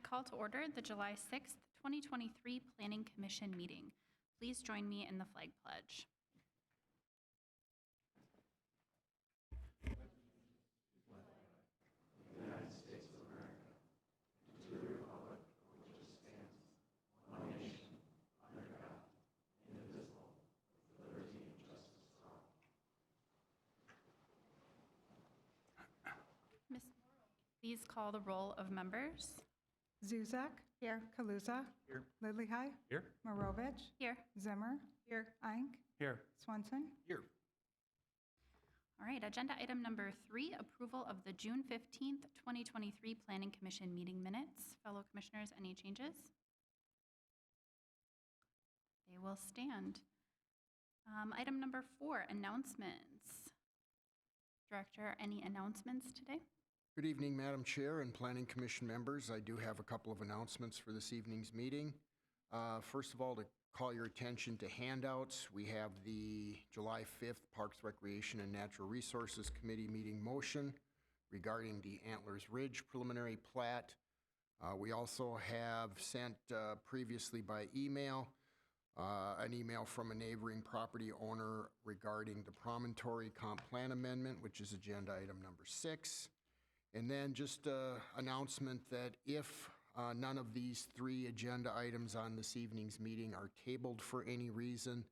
call to order the July 6th, 2023 Planning Commission meeting. Please join me in the flag pledge. Ms. Please call the roll of members. Zuzak. Here. Kaluza. Here. Lidley-High. Here. Marovich. Here. Zimmer. Here. Eink. Here. Swenson. Here. All right, agenda item number 3, approval of the June 15th, 2023 Planning Commission meeting minutes. Fellow commissioners, any changes? They will stand. Item number 4, announcements. Director, any announcements today? Good evening, Madam Chair and Planning Commission members. I do have a couple of announcements for this evening's meeting. First of all, to call your attention to handouts, we have the July 5th Parks, Recreation, and Natural Resources Committee meeting motion regarding the Antlers Ridge preliminary plat. We also have sent previously by email an email from a neighboring property owner regarding the Promontory comp plan amendment, which is agenda item number 6. And then just an announcement that if none of these 3 agenda items on this evening's meeting are tabled for any reason,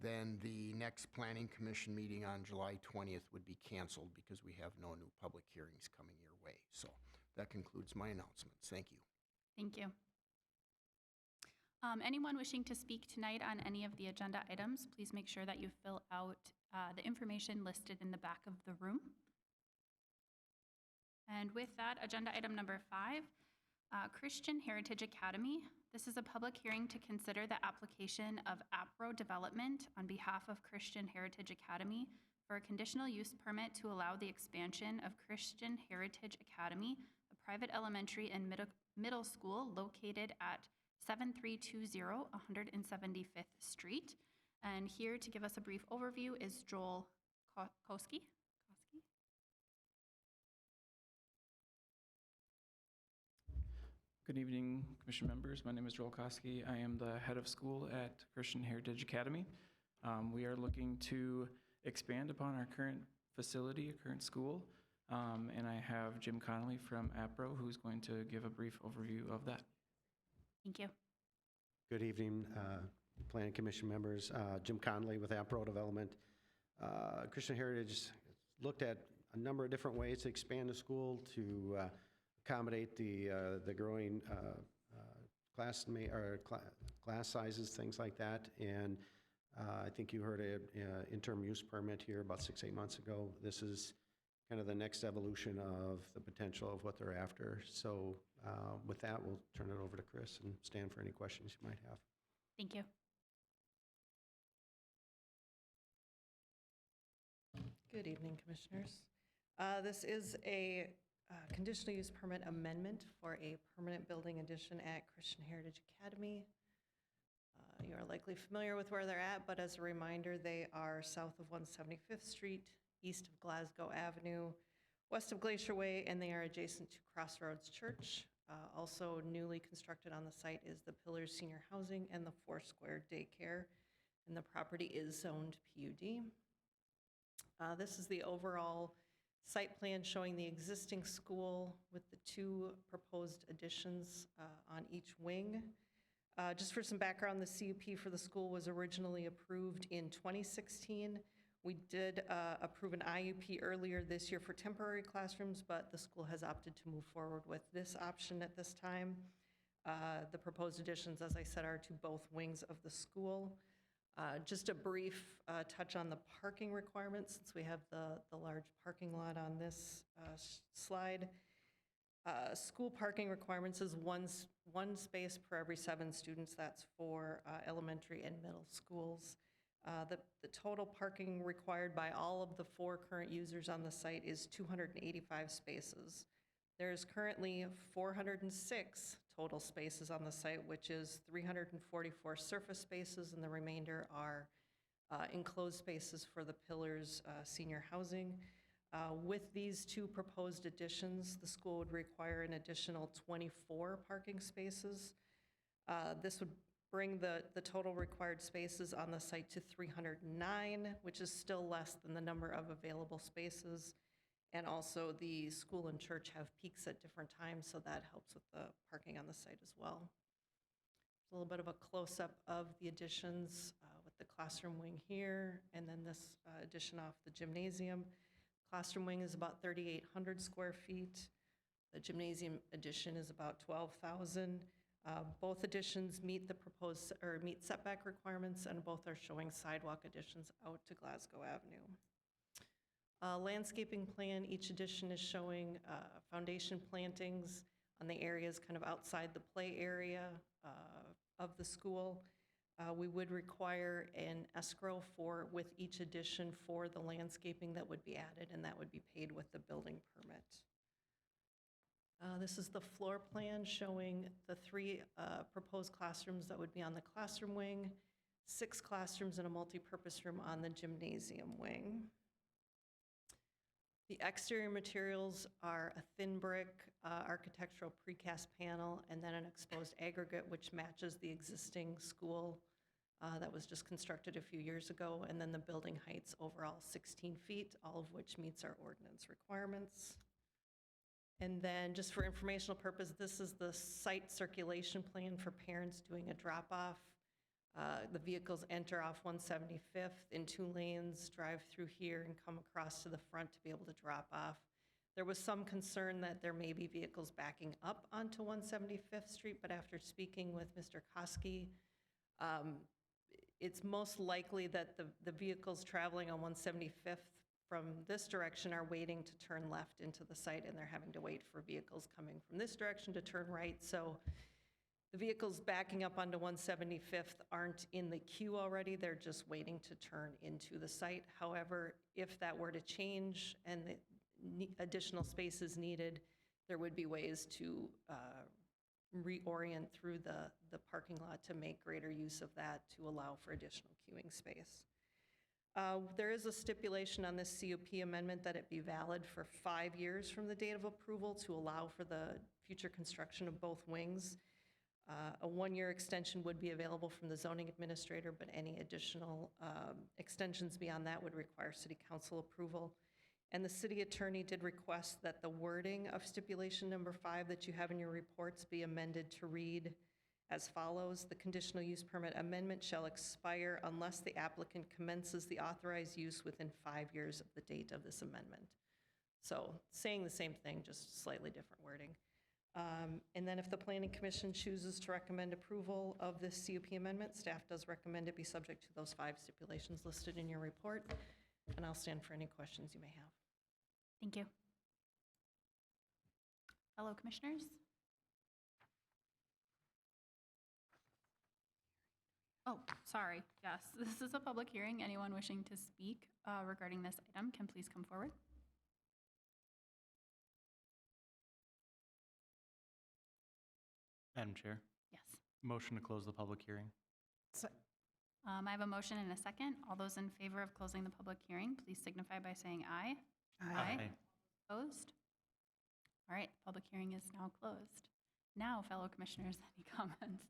then the next Planning Commission meeting on July 20th would be canceled because we have no new public hearings coming your way. So that concludes my announcements. Thank you. Thank you. Anyone wishing to speak tonight on any of the agenda items, please make sure that you fill out the information listed in the back of the room. And with that, agenda item number 5, Christian Heritage Academy. This is a public hearing to consider the application of APRO Development on behalf of Christian Heritage Academy for a conditional use permit to allow the expansion of Christian Heritage Academy, a private elementary and middle school located at 7320 175th Street. And here to give us a brief overview is Joel Koski. Good evening, Commission members. My name is Joel Koski. I am the head of school at Christian Heritage Academy. We are looking to expand upon our current facility, our current school, and I have Jim Connolly from APRO who's going to give a brief overview of that. Thank you. Good evening, Planning Commission members. Jim Connolly with APRO Development. Christian Heritage looked at a number of different ways to expand the school to accommodate the growing class sizes, things like that. And I think you heard an interim use permit here about 6-8 months ago. This is kind of the next evolution of the potential of what they're after. So with that, we'll turn it over to Chris and stand for any questions you might have. Thank you. Good evening, Commissioners. This is a conditional use permit amendment for a permanent building addition at Christian Heritage Academy. You are likely familiar with where they're at, but as a reminder, they are south of 175th Street, east of Glasgow Avenue, west of Glacier Way, and they are adjacent to Crossroads Church. Also newly constructed on the site is the Pillars Senior Housing and the Foursquare Daycare, and the property is zoned PUD. This is the overall site plan showing the existing school with the 2 proposed additions on each wing. Just for some background, the CUP for the school was originally approved in 2016. We did approve an IUP earlier this year for temporary classrooms, but the school has opted to move forward with this option at this time. The proposed additions, as I said, are to both wings of the school. Just a brief touch on the parking requirements, since we have the large parking lot on this slide. School parking requirements is one space per every 7 students. That's for elementary and middle schools. The total parking required by all of the 4 current users on the site is 285 spaces. There's currently 406 total spaces on the site, which is 344 surface spaces, and the remainder are enclosed spaces for the Pillars Senior Housing. With these two proposed additions, the school would require an additional 24 parking spaces. This would bring the total required spaces on the site to 309, which is still less than the number of available spaces. And also, the school and church have peaks at different times, so that helps with the parking on the site as well. A little bit of a close-up of the additions with the classroom wing here, and then this addition off the gymnasium. Classroom wing is about 3,800 square feet. The gymnasium addition is about 12,000. Both additions meet the proposed, or meet setback requirements, and both are showing sidewalk additions out to Glasgow Avenue. Landscaping plan, each addition is showing foundation plantings on the areas kind of outside the play area of the school. We would require an escrow with each addition for the landscaping that would be added, and that would be paid with the building permit. This is the floor plan showing the 3 proposed classrooms that would be on the classroom wing, 6 classrooms and a multi-purpose room on the gymnasium wing. The exterior materials are a thin brick, architectural precast panel, and then an exposed aggregate, which matches the existing school that was just constructed a few years ago, and then the building height's overall 16 feet, all of which meets our ordinance requirements. And then, just for informational purpose, this is the site circulation plan for parents doing a drop-off. The vehicles enter off 175th in 2 lanes, drive through here, and come across to the front to be able to drop off. There was some concern that there may be vehicles backing up onto 175th Street, but after speaking with Mr. Koski, it's most likely that the vehicles traveling on 175th from this direction are waiting to turn left into the site, and they're having to wait for vehicles coming from this direction to turn right. So the vehicles backing up onto 175th aren't in the queue already, they're just waiting to turn into the site. However, if that were to change and the additional space is needed, there would be ways to reorient through the parking lot to make greater use of that to allow for additional queuing space. There is a stipulation on this CUP amendment that it be valid for 5 years from the date of approval to allow for the future construction of both wings. A 1-year extension would be available from the zoning administrator, but any additional extensions beyond that would require city council approval. And the city attorney did request that the wording of stipulation number 5 that you have in your reports be amended to read as follows: the conditional use permit amendment shall expire unless the applicant commences the authorized use within 5 years of the date of this amendment. So saying the same thing, just slightly different wording. And then if the Planning Commission chooses to recommend approval of this CUP amendment, staff does recommend it be subject to those 5 stipulations listed in your report. And I'll stand for any questions you may have. Thank you. Fellow commissioners? Oh, sorry. Yes, this is a public hearing. Anyone wishing to speak regarding this item can please come forward. Madam Chair, Yes. motion to close the public hearing. I have a motion and a second. All those in favor of closing the public hearing, please signify by saying aye. Aye. Opposed? All right, public hearing is now closed. Now, fellow commissioners, any comments?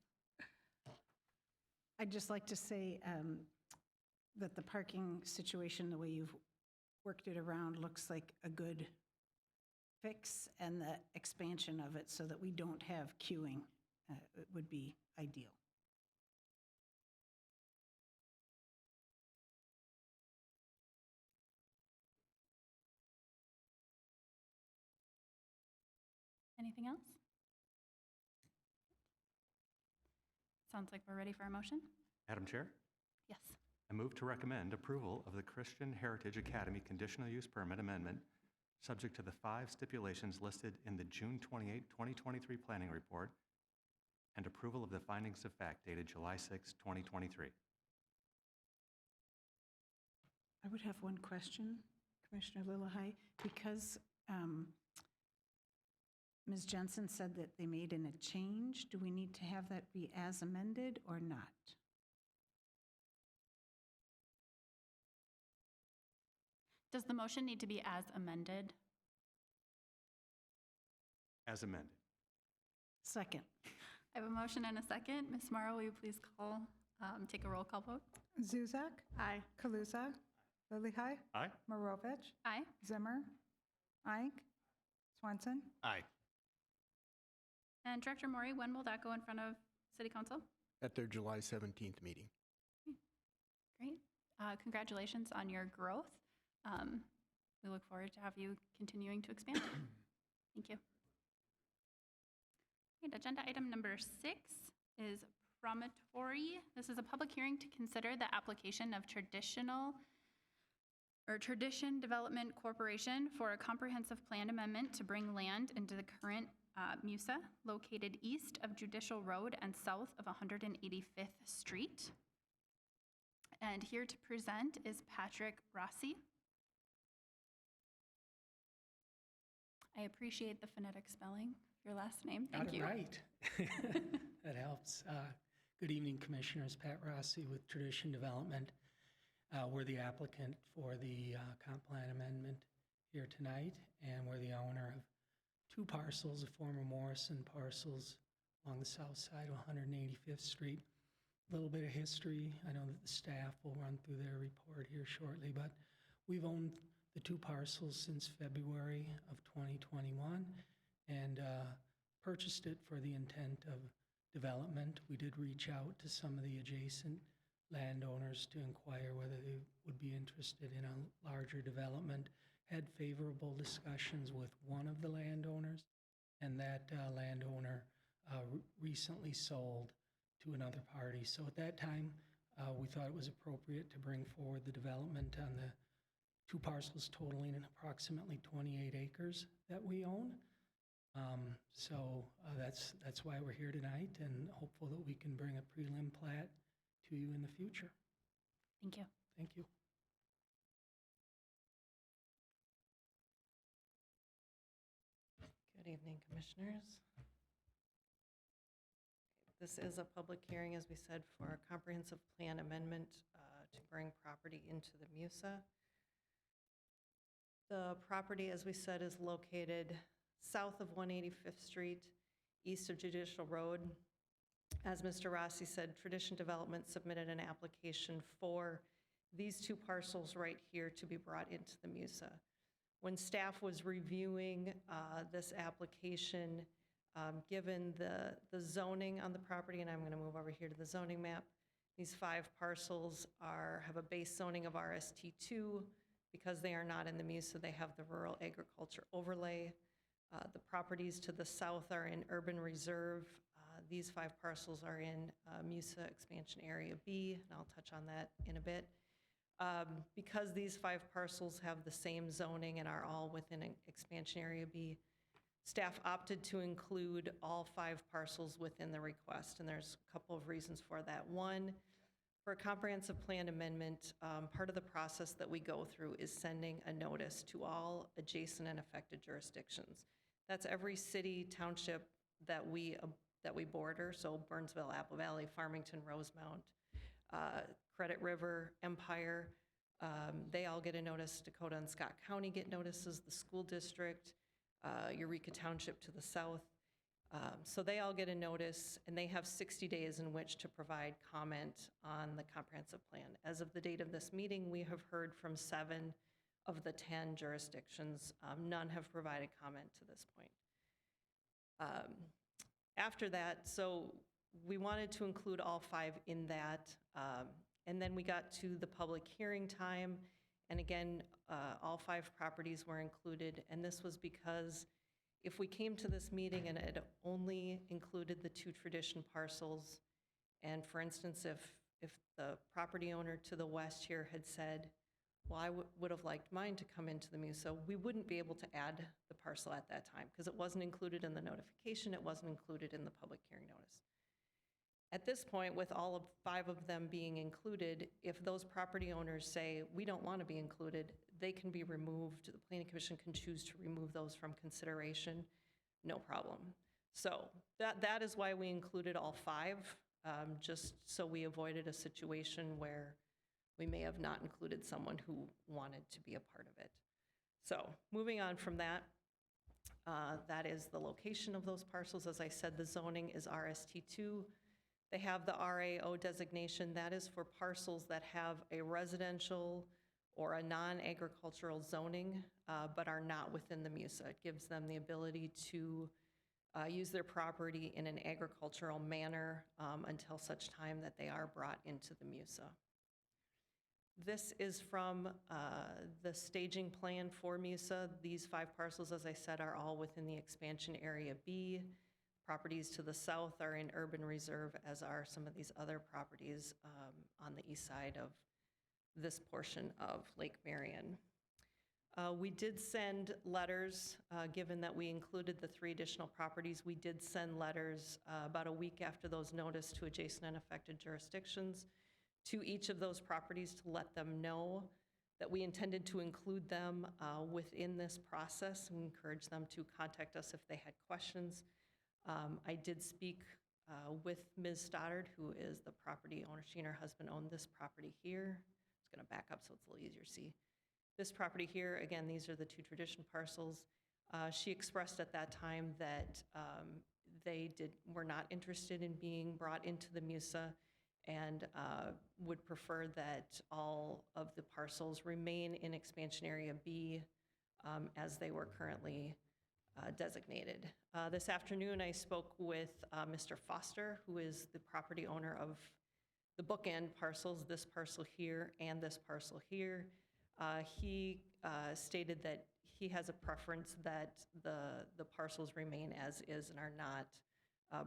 I'd just like to say that the parking situation, the way you've worked it around, looks like a good fix, and the expansion of it so that we don't have queuing it would be ideal. Anything else? Sounds like we're ready for a motion. Madam Chair, Yes. I move to recommend approval of the Christian Heritage Academy conditional use permit amendment, subject to the 5 stipulations listed in the June 28, 2023 planning report, and approval of the findings of fact dated July 6, 2023. I would have one question, Commissioner Lillahei, because Ms. Jensen said that they made a change. Do we need to have that be as amended or not? Does the motion need to be as amended? As amended. Second. I have a motion and a second. Ms. Morrow, will you please take a roll call vote? Zuzak. Aye. Kaluza. Lilihai. Aye. Marovich. Aye. Zimmer. Ike. Swenson. Aye. And Director Maury, when will that go in front of City Council? At their July 17th meeting. Great. Congratulations on your growth. We look forward to have you continuing to expand. Thank you. Great. Agenda item number 6 is Promontory. This is a public hearing to consider the application of Tradition Development Corporation for a comprehensive plan amendment to bring land into the current MUSA located east of Judicial Road and south of 185th Street. And here to present is Patrick Rossi. I appreciate the phonetic spelling of your last name. Thank you. Got it right. That helps. Good evening, Commissioners. Pat Rossi with Tradition Development. We're the applicant for the comp plan amendment here tonight, and we're the owner of 2 parcels, the former Morrison parcels along the south side of 185th Street. A little bit of history. I know that the staff will run through their report here shortly, but we've owned the 2 parcels since February of 2021 and purchased it for the intent of development. We did reach out to some of the adjacent landowners to inquire whether they would be interested in a larger development, had favorable discussions with one of the landowners, and that landowner recently sold to another party. So at that time, we thought it was appropriate to bring forward the development on the 2 parcels totaling approximately 28 acres that we own. That's why we're here tonight, and hopeful that we can bring a prelim plat to you in the future. Thank you. Thank you. Good evening, Commissioners. This is a public hearing, as we said, for a comprehensive plan amendment to bring property into the MUSA. The property, as we said, is located south of 185th Street, east of Judicial Road. As Mr. Rossi said, Tradition Development submitted an application for these 2 parcels right here to be brought into the MUSA. When staff was reviewing this application, given the zoning on the property, and I'm going to move over here to the zoning map, these 5 parcels have a base zoning of RST2. Because they are not in the MUSA, they have the rural agriculture overlay. The properties to the south are in urban reserve. These 5 parcels are in MUSA expansion area B, and I'll touch on that in a bit. Because these 5 parcels have the same zoning and are all within an expansion area B, staff opted to include all 5 parcels within the request, and there's a couple of reasons for that. One, for a comprehensive plan amendment, part of the process that we go through is sending a notice to all adjacent and affected jurisdictions. That's every city, township that we border, so Burnsville, Apple Valley, Farmington, Rosemount, Credit River, Empire. They all get a notice. Dakota and Scott County get notices, the school district, Eureka Township to the south. So they all get a notice, and they have 60 days in which to provide comment on the comprehensive plan. As of the date of this meeting, we have heard from 7 of the 10 jurisdictions. None have provided comment to this point. After that, so we wanted to include all 5 in that, and then we got to the public hearing time, and again, all 5 properties were included, and this was because if we came to this meeting and it only included the 2 Tradition parcels, and for instance, if the property owner to the west here had said, well, I would have liked mine to come into the MUSA, we wouldn't be able to add the parcel at that time because it wasn't included in the notification, it wasn't included in the public hearing notice. At this point, with all of 5 of them being included, if those property owners say, we don't want to be included, they can be removed. The Planning Commission can choose to remove those from consideration, no problem. So that is why we included all 5, just so we avoided a situation where we may have not included someone who wanted to be a part of it. So moving on from that, that is the location of those parcels. As I said, the zoning is RST2. They have the RAO designation. That is for parcels that have a residential or a non-agricultural zoning, but are not within the MUSA. It gives them the ability to use their property in an agricultural manner until such time that they are brought into the MUSA. This is from the staging plan for MUSA. These 5 parcels, as I said, are all within the expansion area B. Properties to the south are in urban reserve, as are some of these other properties on the east side of this portion of Lake Marion. We did send letters, given that we included the 3 additional properties. We did send letters about a week after those notice to adjacent and affected jurisdictions to each of those properties to let them know that we intended to include them within this process and encourage them to contact us if they had questions. I did speak with Ms. Stoddard, who is the property owner. She and her husband own this property here. It's going to back up so it's a little easier to see. This property here, again, these are the 2 tradition parcels. She expressed at that time that they were not interested in being brought into the MUSA and would prefer that all of the parcels remain in expansion area B as they were currently designated. This afternoon, I spoke with Mr. Foster, who is the property owner of the bookend parcels, this parcel here and this parcel here. He stated that he has a preference that the parcels remain as is and are not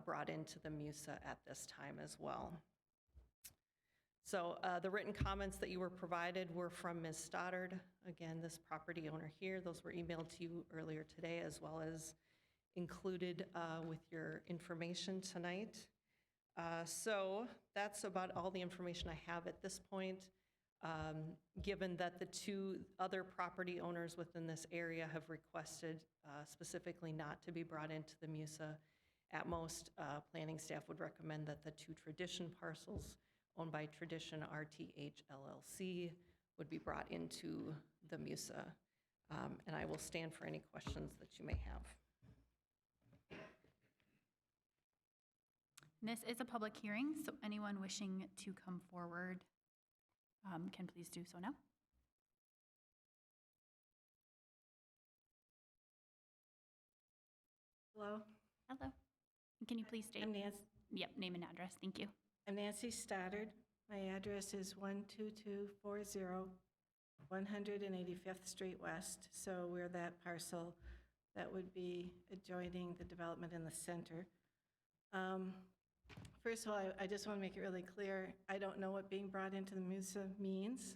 brought into the MUSA at this time as well. So the written comments that you were provided were from Ms. Stoddard. Again, this property owner here. Those were emailed to you earlier today, as well as included with your information tonight. So that's about all the information I have at this point. Given that the 2 other property owners within this area have requested specifically not to be brought into the MUSA, at most, planning staff would recommend that the 2 tradition parcels owned by Tradition RTH LLC would be brought into the MUSA. And I will stand for any questions that you may have. This is a public hearing, so anyone wishing to come forward can please do so now. Hello, Hello. Can you please state? I'm Nancy. Yep, name and address. Thank you. I'm Nancy Stoddard. My address is 12240 185th Street West. So we're that parcel that would be adjoining the development in the center. First of all, I just want to make it really clear, I don't know what being brought into the MUSA means.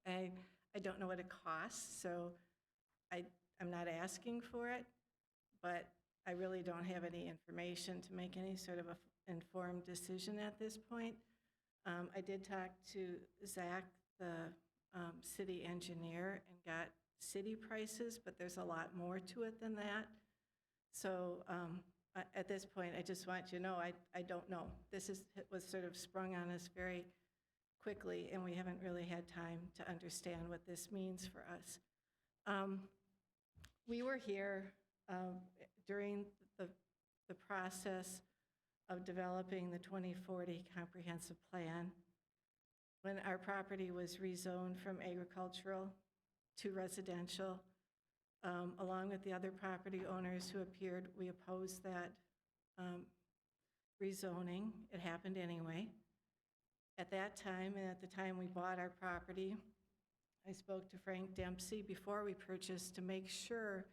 I don't know what it costs, so I'm not asking for it, but I really don't have any information to make any sort of an informed decision at this point. I did talk to Zach, the city engineer, and got city prices, but there's a lot more to it than that. So at this point, I just want you to know, I don't know. It was sort of sprung on us very quickly, and we haven't really had time to understand what this means for us. We were here during the process of developing the 2040 comprehensive plan when our property was rezoned from agricultural to residential. Along with the other property owners who appeared, we opposed that rezoning. It happened anyway. At that time, and at the time we bought our property, I spoke to Frank Dempsey before we purchased to make sure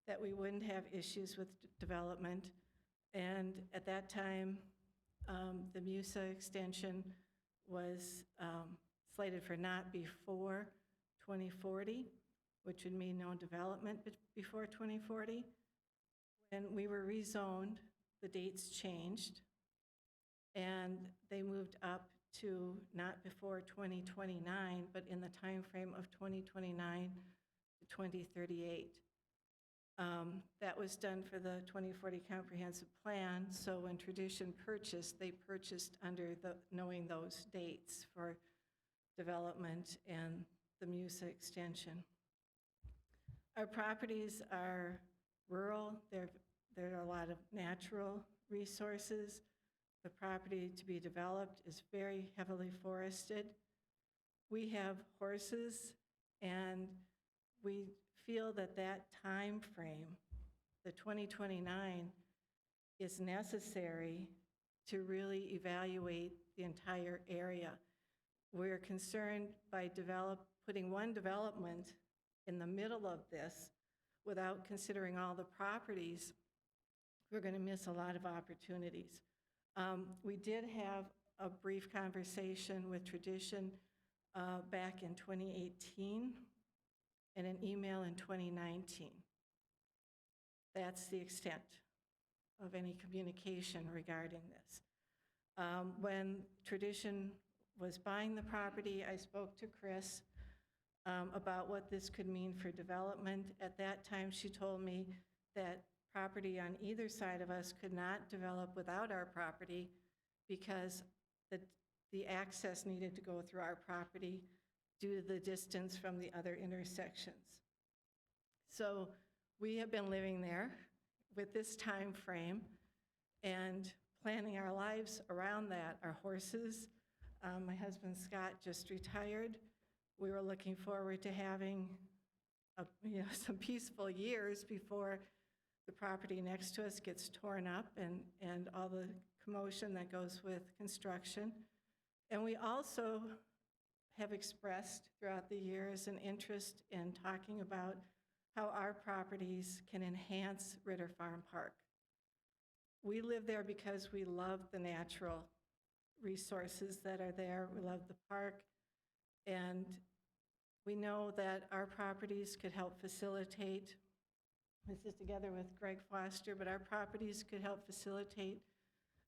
that we wouldn't have issues with development. And at that time, the MUSA extension was slated for not before 2040, which would mean no development before 2040. When we were rezoned, the dates changed, and they moved up to not before 2029, but in the time frame of 2029 to 2038. That was done for the 2040 comprehensive plan, so when Tradition purchased, they purchased under knowing those dates for development and the Musa extension. Our properties are rural. There are a lot of natural resources. The property to be developed is very heavily forested. We have horses, and we feel that that time frame, the 2029, is necessary to really evaluate the entire area. We're concerned by putting one development in the middle of this without considering all the properties. We're going to miss a lot of opportunities. We did have a brief conversation with Tradition back in 2018 and an email in 2019. That's the extent of any communication regarding this. When Tradition was buying the property, I spoke to Chris about what this could mean for development. At that time, she told me that property on either side of us could not develop without our property because the access needed to go through our property due to the distance from the other intersections. So we have been living there with this time frame and planning our lives around that. Our horses, my husband Scott just retired. We were looking forward to having some peaceful years before the property next to us gets torn up and all the commotion that goes with construction. And we also have expressed throughout the years an interest in talking about how our properties can enhance Ritter Farm Park. We live there because we love the natural resources that are there. We love the park, and we know that our properties could help facilitate, this is together with Greg Foster, but our properties could help facilitate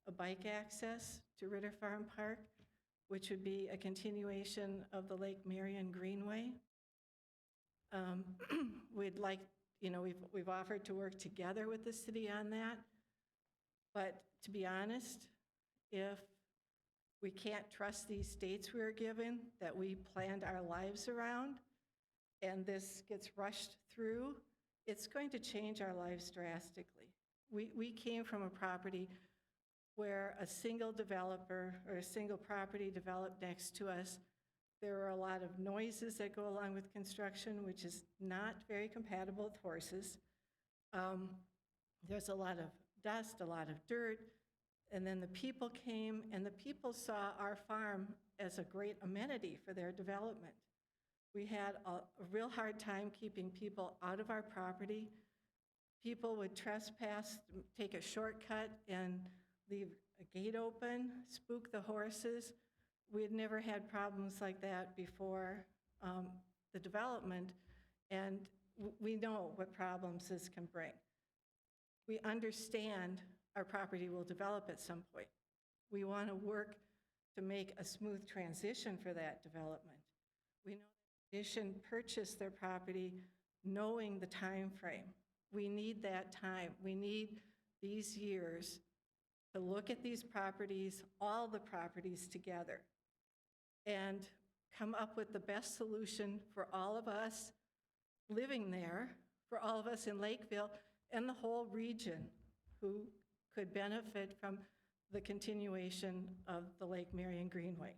a bike access to Ritter Farm Park, which would be a continuation of the Lake Marion Greenway. We'd like, we've offered to work together with the city on that, but to be honest, if we can't trust these dates we were given that we planned our lives around, and this gets rushed through, it's going to change our lives drastically. We came from a property where a single developer or a single property developed next to us. There were a lot of noises that go along with construction, which is not very compatible with horses. There's a lot of dust, a lot of dirt, and then the people came, and the people saw our farm as a great amenity for their development. We had a real hard time keeping people out of our property. People would trespass, take a shortcut, and leave a gate open, spook the horses. We had never had problems like that before the development, and we know what problems this can bring. We understand our property will develop at some point. We want to work to make a smooth transition for that development. We know that Tradition purchased their property knowing the time frame. We need that time. We need these years to look at these properties, all the properties together, and come up with the best solution for all of us living there, for all of us in Lakeville, and the whole region who could benefit from the continuation of the Lake Marion Greenway.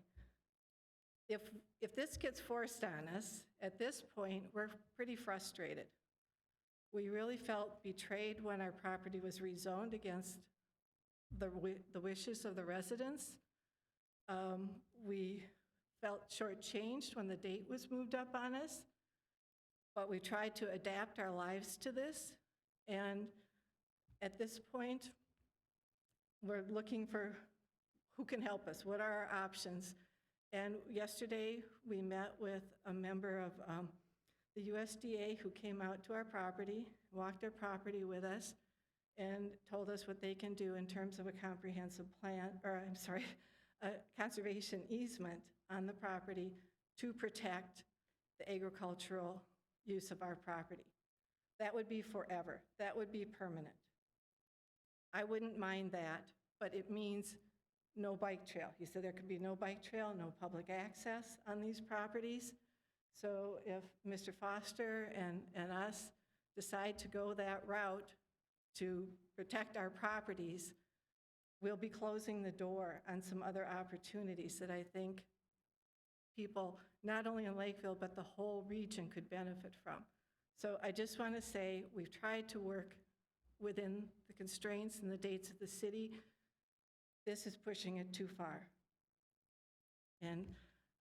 If this gets forced on us, at this point, we're pretty frustrated. We really felt betrayed when our property was rezoned against the wishes of the residents. We felt shortchanged when the date was moved up on us, but we tried to adapt our lives to this, and at this point, we're looking for who can help us, what are our options. And yesterday, we met with a member of the USDA who came out to our property, walked our property with us, and told us what they can do in terms of a comprehensive plan, or I'm sorry, a conservation easement on the property to protect the agricultural use of our property. That would be forever. That would be permanent. I wouldn't mind that, but it means no bike trail. He said there could be no bike trail, no public access on these properties. So if Mr. Foster and us decide to go that route to protect our properties, we'll be closing the door on some other opportunities that I think people, not only in Lakeville, but the whole region could benefit from. So I just want to say, we've tried to work within the constraints and the dates of the city. This is pushing it too far. And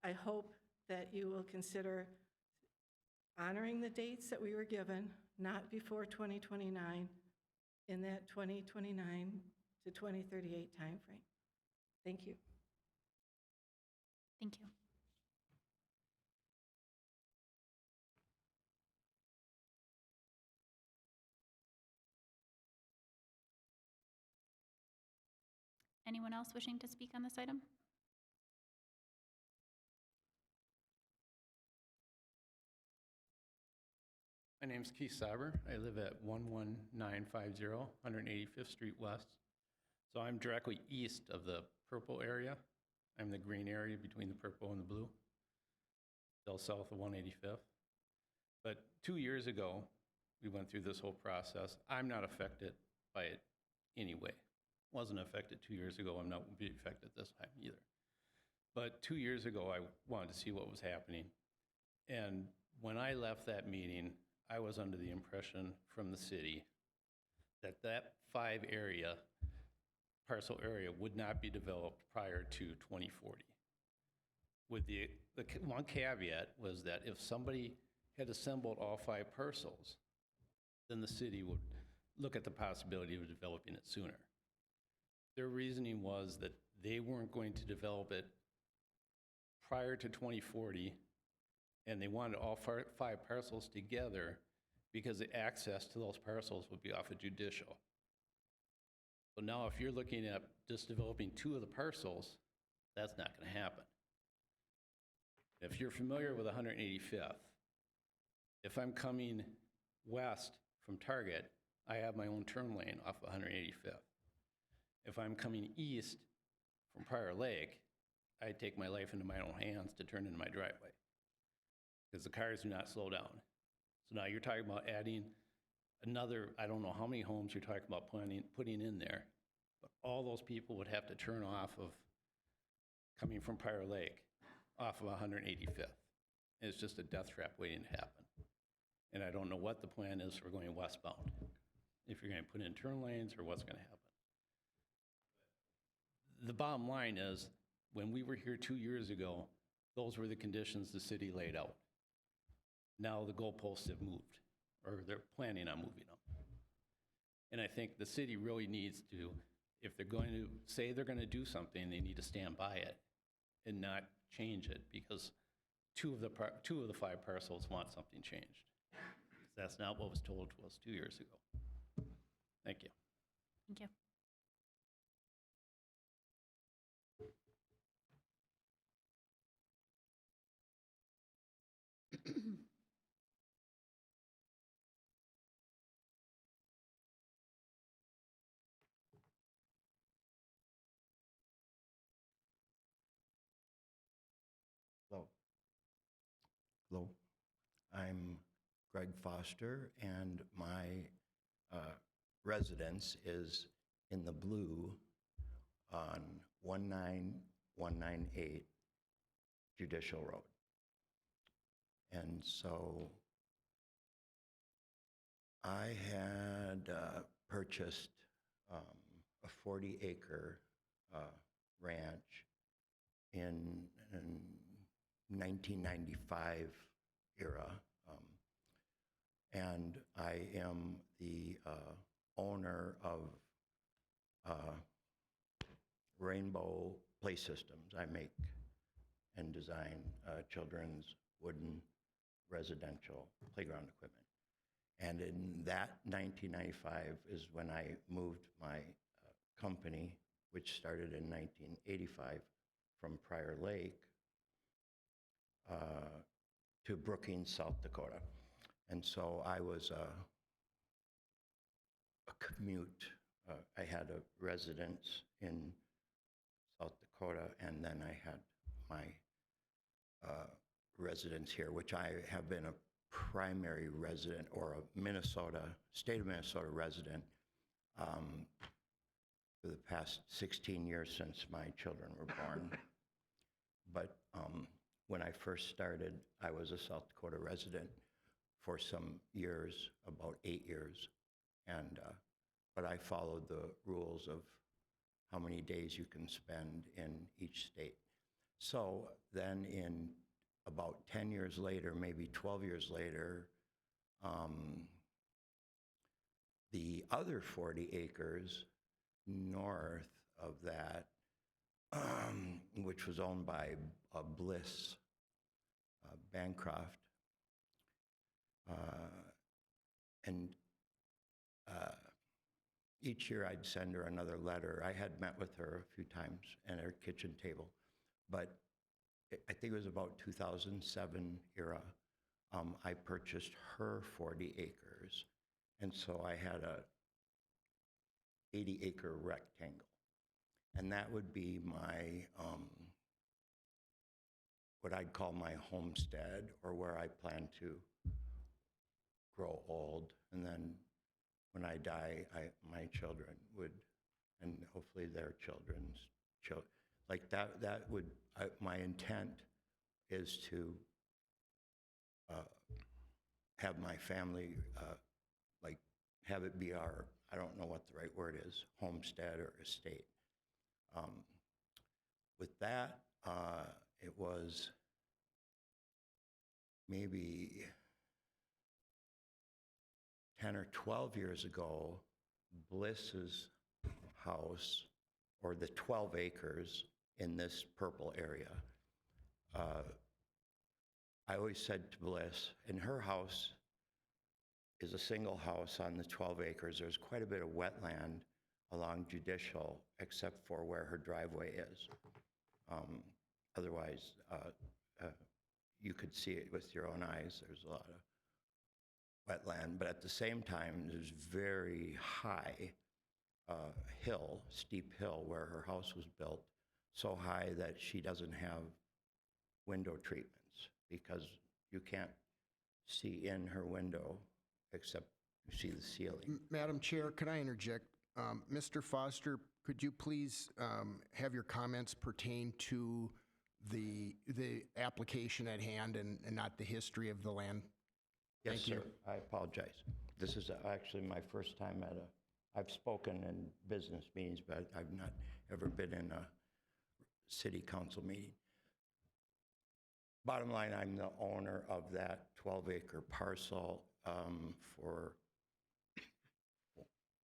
I hope that you will consider honoring the dates that we were given, not before 2029, in that 2029 to 2038 timeframe. Thank you. Thank you. Anyone else wishing to speak on this item? My name's Keith Sauber. I live at 11950 185th Street West. So I'm directly east of the purple area. I'm the green area between the purple and the blue, still south of 185th. But 2 years ago, we went through this whole process. I'm not affected by it anyway. Wasn't affected 2 years ago. I'm not going to be affected this time either. But 2 years ago, I wanted to see what was happening. And when I left that meeting, I was under the impression from the city that that parcel area would not be developed prior to 2040. With the one caveat was that if somebody had assembled all 5 parcels, then the city would look at the possibility of developing it sooner. Their reasoning was that they weren't going to develop it prior to 2040, and they wanted all 5 parcels together because the access to those parcels would be off of judicial. So now if you're looking at just developing 2 of the parcels, that's not going to happen. If you're familiar with 185th, if I'm coming west from Target, I have my own turn lane off of 185th. If I'm coming east from Prior Lake, I take my life into my own hands to turn into my driveway because the cars do not slow down. So now you're talking about adding another, I don't know how many homes you're talking about putting in there, but all those people would have to turn off of coming from Prior Lake off of 185th. And it's just a death trap waiting to happen. And I don't know what the plan is for going westbound, if you're going to put in turn lanes or what's going to happen. The bottom line is, when we were here 2 years ago, those were the conditions the city laid out. Now the goalposts have moved, or they're planning on moving them. And I think the city really needs to, if they're going to say they're going to do something, they need to stand by it and not change it, because two of the 5 parcels want something changed. That's not what was told to us 2 years ago. Thank you. Thank you. Hello. Hello. I'm Greg Foster, and my residence is in the blue on 19198 Judicial Road. And so I had purchased a 40-acre ranch in 1995 era, and I am the owner of Rainbow Play Systems. I make and design children's wooden residential playground equipment. And in that 1995 is when I moved my company, which started in 1985, from Prior Lake to Brookings, South Dakota. And so I was a commute. I had a residence in South Dakota, and then I had my residence here, which I have been a primary resident or a state of Minnesota resident for the past 16 years since my children were born. But when I first started, I was a South Dakota resident for some years, about 8 years, and but I followed the rules of how many days you can spend in each state. So then in about 10 years later, maybe 12 years later, the other 40 acres north of that, which was owned by Bliss Bancroft, and each year I'd send her another letter. I had met with her a few times at her kitchen table, but I think it was about 2007 era, I purchased her 40 acres. And so I had a 80-acre rectangle. And that would be my, what I'd call my homestead, or where I plan to grow old. And then when I die, my children would, and hopefully their children's children, like that would, my intent is to have my family, like have it be our, I don't know what the right word is, homestead or estate. With that, it was maybe 10 or 12 years ago, Bliss's house, or the 12 acres in this purple area, I always said to Bliss, and her house is a single house on the 12 acres. There's quite a bit of wetland along Judicial, except for where her driveway is. Otherwise, you could see it with your own eyes. There's a lot of wetland, but at the same time, there's very high hill, steep hill where her house was built, so high that she doesn't have window treatments because you can't see in her window except you see the ceiling. Madam Chair, can I interject? Mr. Foster, could you please have your comments pertain to the application at hand and not the history of the land? Yes, Thank you. sir. I apologize. This is actually my first time I've spoken in business meetings, but I've not ever been in a city council meeting. Bottom line, I'm the owner of that 12-acre parcel for,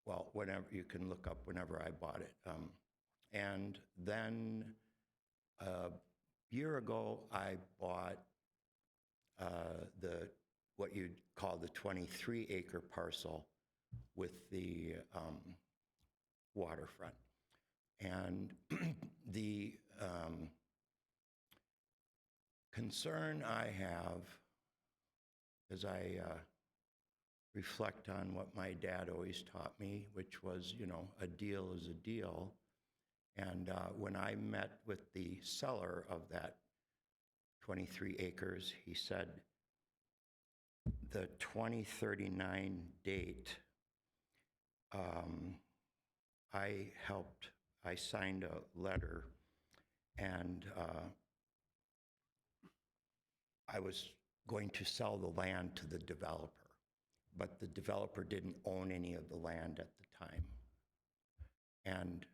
well, whenever, you can look up whenever I bought it. And then a year ago, I bought what you'd call the 23-acre parcel with the waterfront. And the concern I have as I reflect on what my dad always taught me, which was, you know, a deal is a deal. And when I met with the seller of that 23 acres, he said, the 2039 date, I signed a letter, and I was going to sell the land to the developer, but the developer didn't own any of the land at the time. And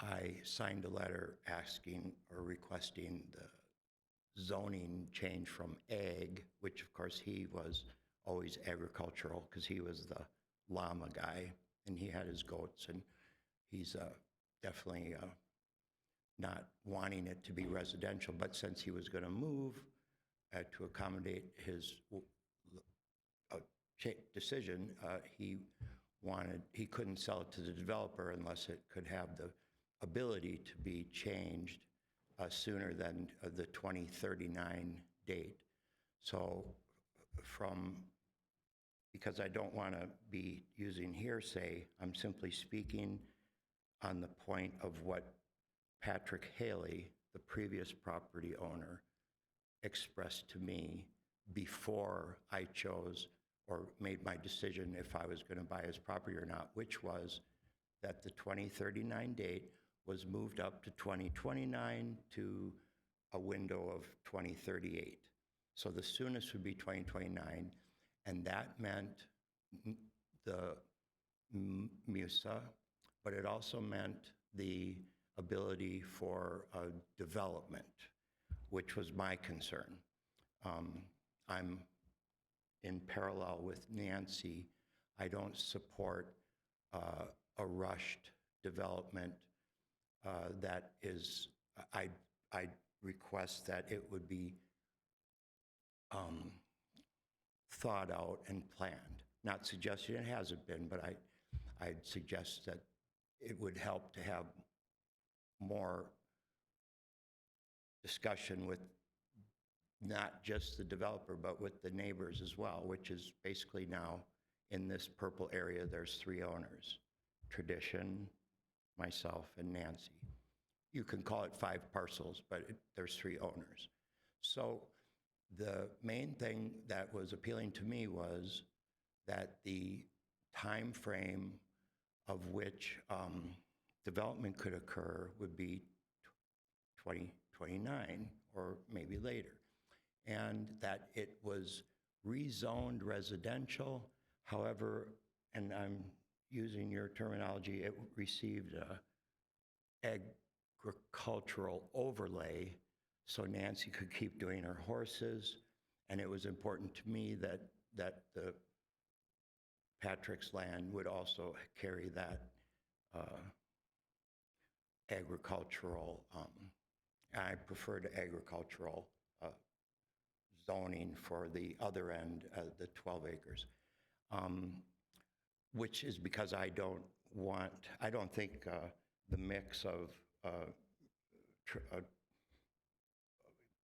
I signed a letter asking or requesting the zoning change from ag, which of course he was always agricultural because he was the llama guy and he had his goats, and he's definitely not wanting it to be residential, but since he was going to move to accommodate his decision, he couldn't sell it to the developer unless it could have the ability to be changed sooner than the 2039 date. So because I don't want to be using hearsay, I'm simply speaking on the point of what Patrick Haley, the previous property owner, expressed to me before I chose or made my decision if I was going to buy his property or not, which was that the 2039 date was moved up to 2029 to a window of 2038. So the soonest would be 2029, and that meant the MUSA, but it also meant the ability for development, which was my concern. I'm in parallel with Nancy. I don't support a rushed development that is, I request that it would be thought out and planned. Not suggesting it hasn't been, but I'd suggest that it would help to have more discussion with not just the developer, but with the neighbors as well, which is basically now in this purple area, there's 3 owners, Tradition, myself, and Nancy. You can call it 5 parcels, but there's 3 owners. So the main thing that was appealing to me was that the time frame of which development could occur would be 2029 or maybe later, and that it was rezoned residential. However, and I'm using your terminology, it received a agricultural overlay so Nancy could keep doing her horses, and it was important to me that the Patrick's land would also carry that agricultural, I prefer to agricultural zoning for the other end, the 12 acres, which is because I don't think the mix of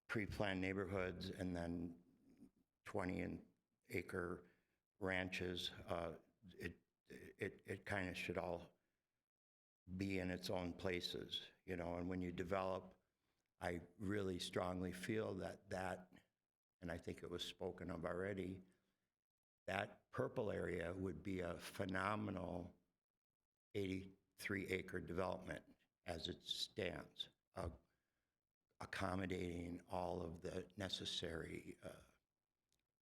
pre-planned neighborhoods and then 20-acre ranches, it kind of should all be in its own places, you know, and when you develop, I really strongly feel that, and I think it was spoken of already, that purple area would be a phenomenal 83-acre development as it stands, accommodating all of the necessary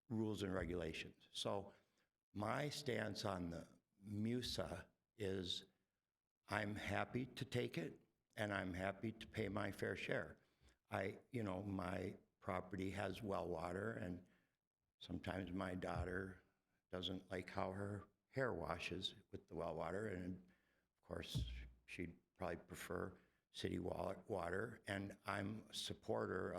rules and regulations. So my stance on the MUSA is I'm happy to take it, and I'm happy to pay my fair share. My property has well water, and sometimes my daughter doesn't like how her hair washes with the well water, and of course, she'd probably prefer city water, and I'm a supporter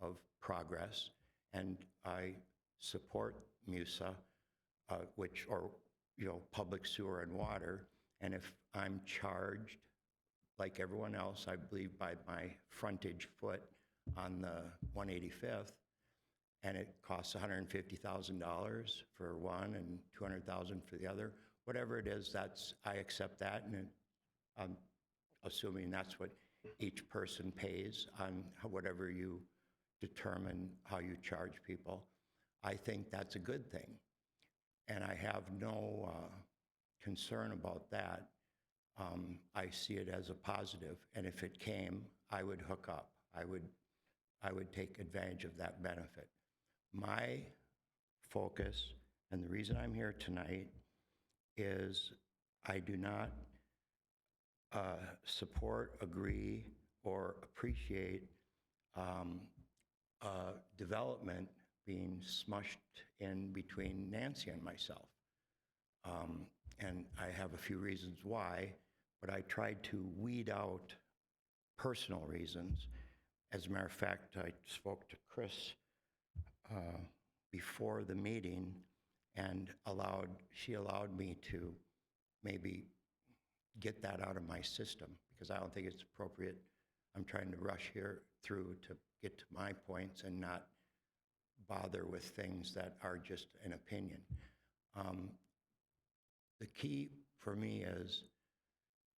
of progress, and I support MUSA, public sewer and water, and if I'm charged, like everyone else, I believe, by my frontage foot on the 185th, and it costs $150,000 for one and $200,000 for the other, whatever it is, I accept that, and I'm assuming that's what each person pays on whatever you determine how you charge people. I think that's a good thing, and I have no concern about that. I see it as a positive, and if it came, I would hook up. I would take advantage of that benefit. My focus, and the reason I'm here tonight, is I do not support, agree, or appreciate development being smushed in between Nancy and myself. And I have a few reasons why, but I tried to weed out personal reasons. As a matter of fact, I spoke to Chris before the meeting, and she allowed me to maybe get that out of my system, because I don't think it's appropriate. I'm trying to rush here through to get to my points and not bother with things that are just an opinion. The key for me is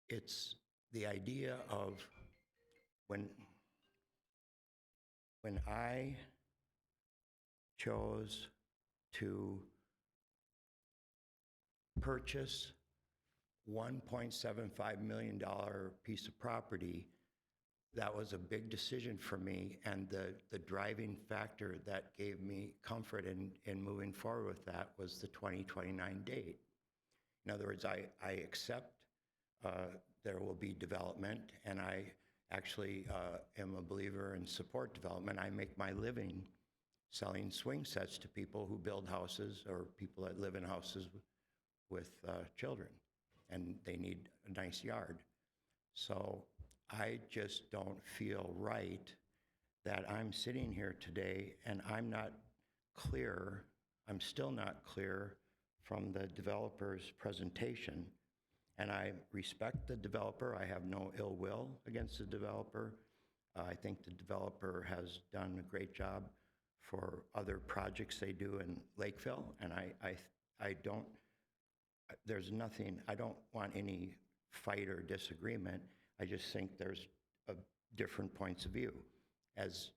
it's the idea of when I chose to purchase $1.75 million piece of property, that was a big decision for me, and the driving factor that gave me comfort in moving forward with that was the 2029 date. In other words, I accept there will be development, and I actually am a believer in support development. I make my living selling swing sets to people who build houses or people that live in houses with children, and they need a nice yard. So I just don't feel right that I'm sitting here today and I'm not clear, I'm still not clear from the developer's presentation. And I respect the developer. I have no ill will against the developer. I think the developer has done a great job for other projects they do in Lakeville. And I don't, there's nothing, I don't want any fight or disagreement. I just think there's different points of view. As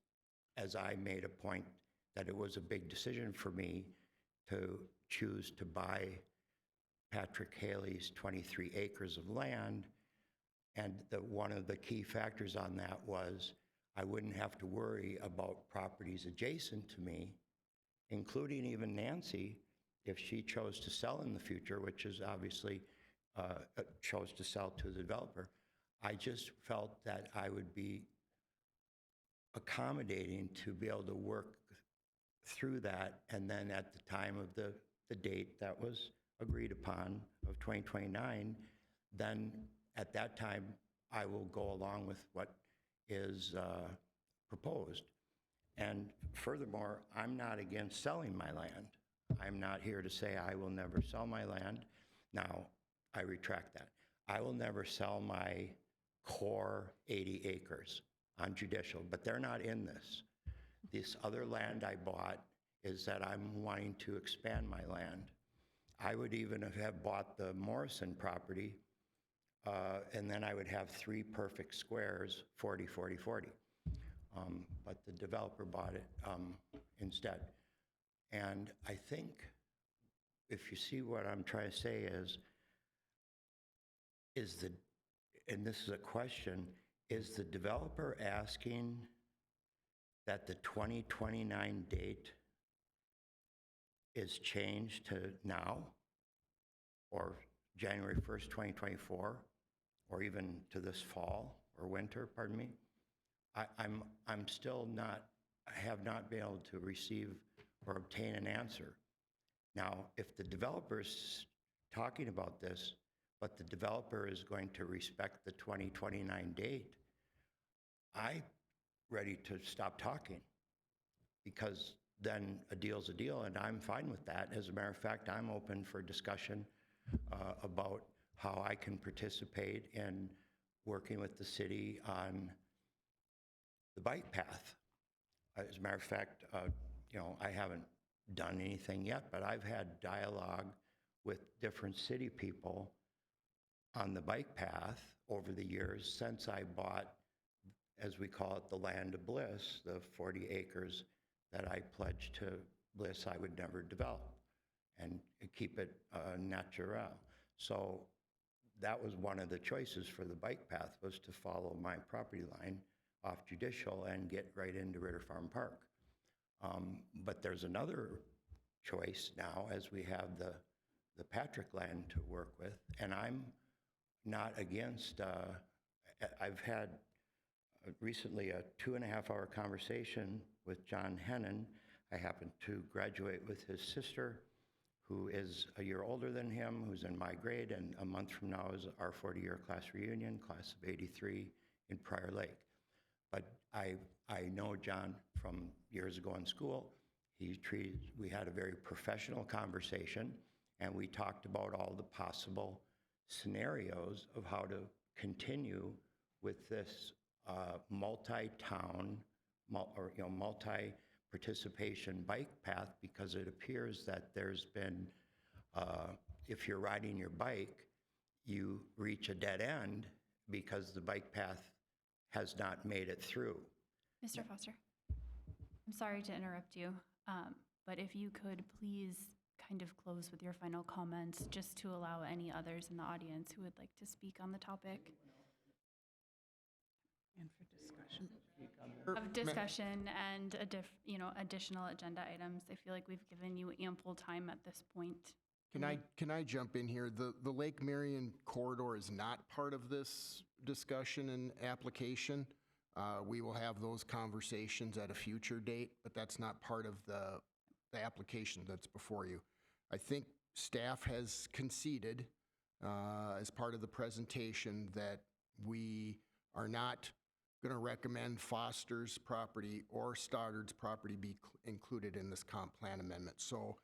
I made a point that it was a big decision for me to choose to buy Patrick Haley's 23 acres of land, and one of the key factors on that was I wouldn't have to worry about properties adjacent to me, including even Nancy, if she chose to sell in the future, which is obviously chose to sell to the developer. I just felt that I would be accommodating to be able to work through that, and then at the time of the date that was agreed upon of 2029, then at that time I will go along with what is proposed. And furthermore, I'm not against selling my land. I'm not here to say I will never sell my land. Now, I retract that. I will never sell my core 80 acres on Judicial, but they're not in this. This other land I bought is that I'm wanting to expand my land. I would even have bought the Morrison property, and then I would have 3 perfect squares, 40, 40, 40. But the developer bought it instead. And I think if you see what I'm trying to say and this is a question, is the developer asking that the 2029 date is changed to now, or January 1st, 2024, or even to this fall or winter, pardon me? I'm still not, I have not been able to receive or obtain an answer. Now, if the developer's talking about this, but the developer is going to respect the 2029 date, I'm ready to stop talking, because then a deal's a deal, and I'm fine with that. As a matter of fact, I'm open for discussion about how I can participate in working with the city on the bike path. As a matter of fact, I haven't done anything yet, but I've had dialogue with different city people on the bike path over the years since I bought, as we call it, the land of bliss, the 40 acres that I pledged to Bliss I would never develop and keep it natural. So that was one of the choices for the bike path, was to follow my property line off Judicial and get right into Ritter Farm Park. But there's another choice now, as we have the Patrick land to work with, and I'm not against, I've had recently a 2.5-hour conversation with John Hennon. I happened to graduate with his sister, who is a year older than him, who's in my grade, and a month from now is our 40-year class reunion, class of '83 in Prior Lake. But I know John from years ago in school. We had a very professional conversation, and we talked about all the possible scenarios of how to continue with this multi-town, multi-participation bike path, because it appears that there's been, if you're riding your bike, you reach a dead end because the bike path has not made it through. Mr. Foster, I'm sorry to interrupt you, but if you could please kind of close with your final comments, just to allow any others in the audience who would like to speak on the topic. And for discussion. Of discussion and additional agenda items. I feel like we've given you ample time at this point. Can I jump in here? The Lake Marion corridor is not part of this discussion and application. We will have those conversations at a future date, but that's not part of the application that's before you. I think staff has conceded as part of the presentation that we are not going to recommend Foster's property or Stoddard's property be included in this comp plan amendment. So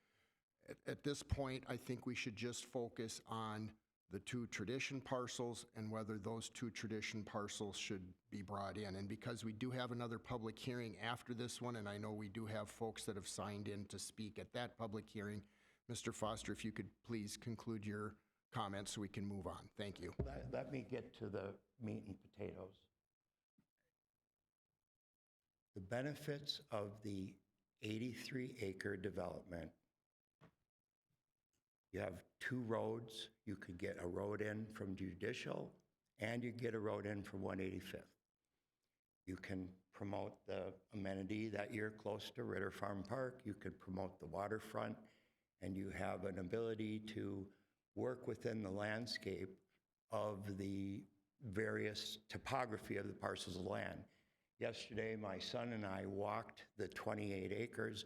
at this point, I think we should just focus on the two tradition parcels and whether those two tradition parcels should be brought in. And because we do have another public hearing after this one, and I know we do have folks that have signed in to speak at that public hearing, Mr. Foster, if you could please conclude your comments so we can move on. Thank you. Let me get to the meat and potatoes. The benefits of the 83-acre development. You have two roads. You could get a road in from Judicial, and you get a road in from 185th. You can promote the amenity that you're close to Ritter Farm Park. You could promote the waterfront, and you have an ability to work within the landscape of the various topography of the parcels of land. Yesterday, my son and I walked the 28 acres,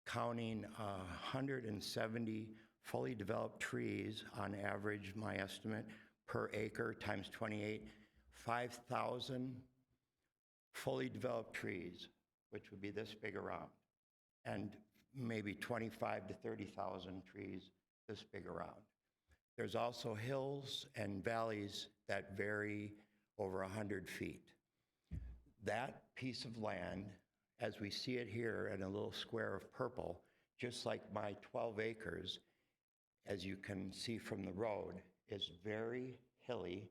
counting 170 fully developed trees on average, my estimate, per acre times 28, 5,000 fully developed trees, which would be this big around, and maybe 25 to 30,000 trees this big around. There's also hills and valleys that vary over 100 feet. That piece of land, as we see it here in a little square of purple, just like my 12 acres, as you can see from the road, is very hilly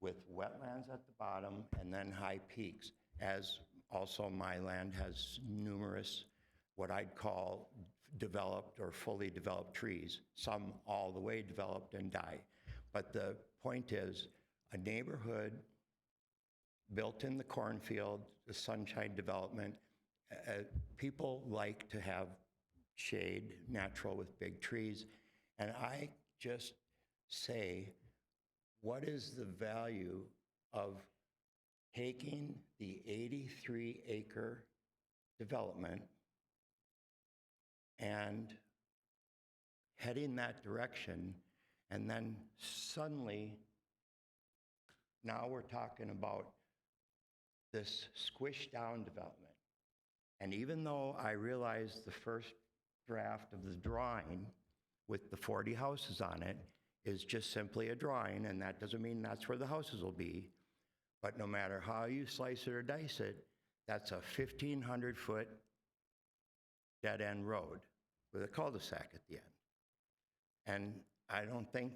with wetlands at the bottom and then high peaks, as also my land has numerous what I'd call developed or fully developed trees, some all the way developed and die. But the point is, a neighborhood built in the cornfield, the sunshine development, people like to have shade, natural with big trees. And I just say, what is the value of taking the 83-acre development and heading that direction, and then suddenly, now we're talking about this squished down development. And even though I realize the first draft of the drawing with the 40 houses on it is just simply a drawing, and that doesn't mean that's where the houses will be, but no matter how you slice it or dice it, that's a 1,500-foot dead-end road with a cul-de-sac at the end. And I don't think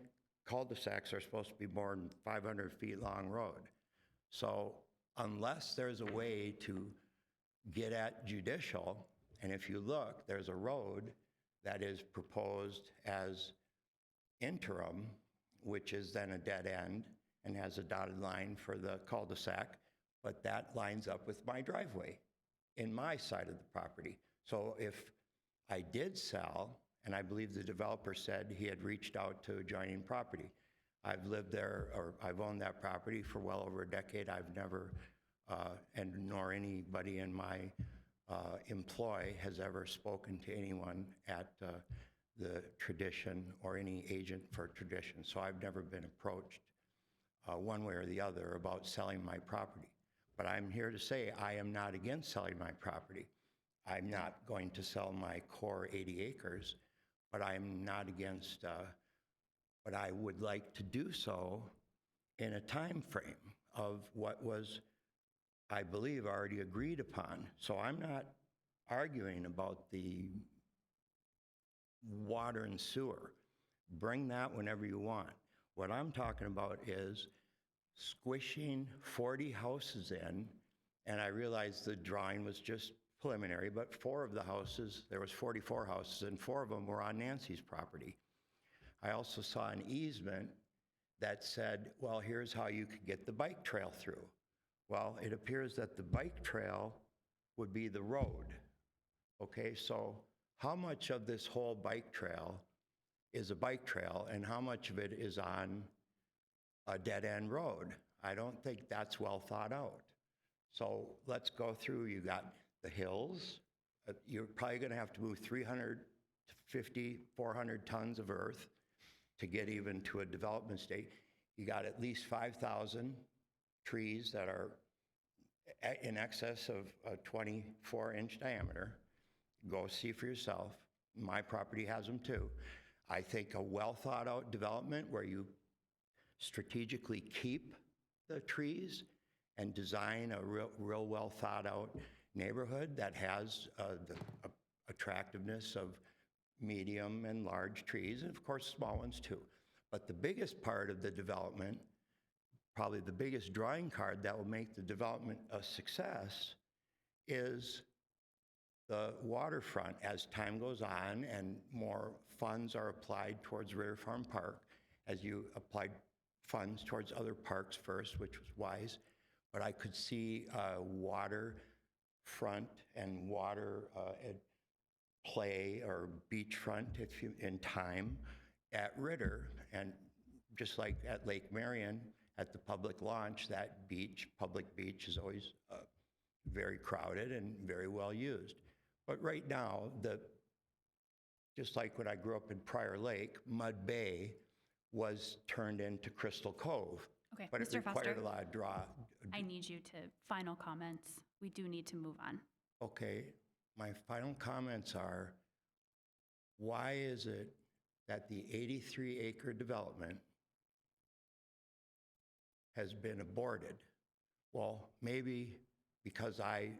cul-de-sacs are supposed to be more than 500 feet long road. So unless there's a way to get at Judicial, and if you look, there's a road that is proposed as interim, which is then a dead end and has a dotted line for the cul-de-sac, but that lines up with my driveway in my side of the property. So if I did sell, and I believe the developer said he had reached out to adjoining property. I've lived there, or I've owned that property for well over a decade. I've never, and nor anybody in my employ has ever spoken to anyone at the Tradition or any agent for Tradition. So I've never been approached one way or the other about selling my property. But I'm here to say I am not against selling my property. I'm not going to sell my core 80 acres, but I'm not against, but I would like to do so in a time frame of what was, I believe, already agreed upon. So I'm not arguing about the water and sewer. Bring that whenever you want. What I'm talking about is squishing 40 houses in, and I realized the drawing was just preliminary, but 4 of the houses, there was 44 houses, and 4 of them were on Nancy's property. I also saw an easement that said, well, here's how you could get the bike trail through. Well, it appears that the bike trail would be the road. Okay, so how much of this whole bike trail is a bike trail and how much of it is on a dead-end road? I don't think that's well thought out. So let's go through. You got the hills. You're probably going to have to move 350, 400 tons of earth to get even to a development state. You got at least 5,000 trees that are in excess of a 24-inch diameter. Go see for yourself. My property has them too. I think a well-thought-out development where you strategically keep the trees and design a real well-thought-out neighborhood that has the attractiveness of medium and large trees, and of course small ones too. But the biggest part of the development, probably the biggest drawing card that will make the development a success, is the waterfront. As time goes on and more funds are applied towards River Farm Park, as you applied funds towards other parks first, which was wise, but I could see waterfront and water play or beachfront in time at Ritter, and just like at Lake Marion at the public launch, that public beach is always very crowded and very well used. But right now, just like when I grew up in Prior Lake, Mud Bay was turned into Crystal Cove. Okay, But it Mr. Foster, required a lot of I need you to, final comments. We do need to move on. Okay, my final comments are, why is it that the 83-acre development has been aborted? Well, maybe because I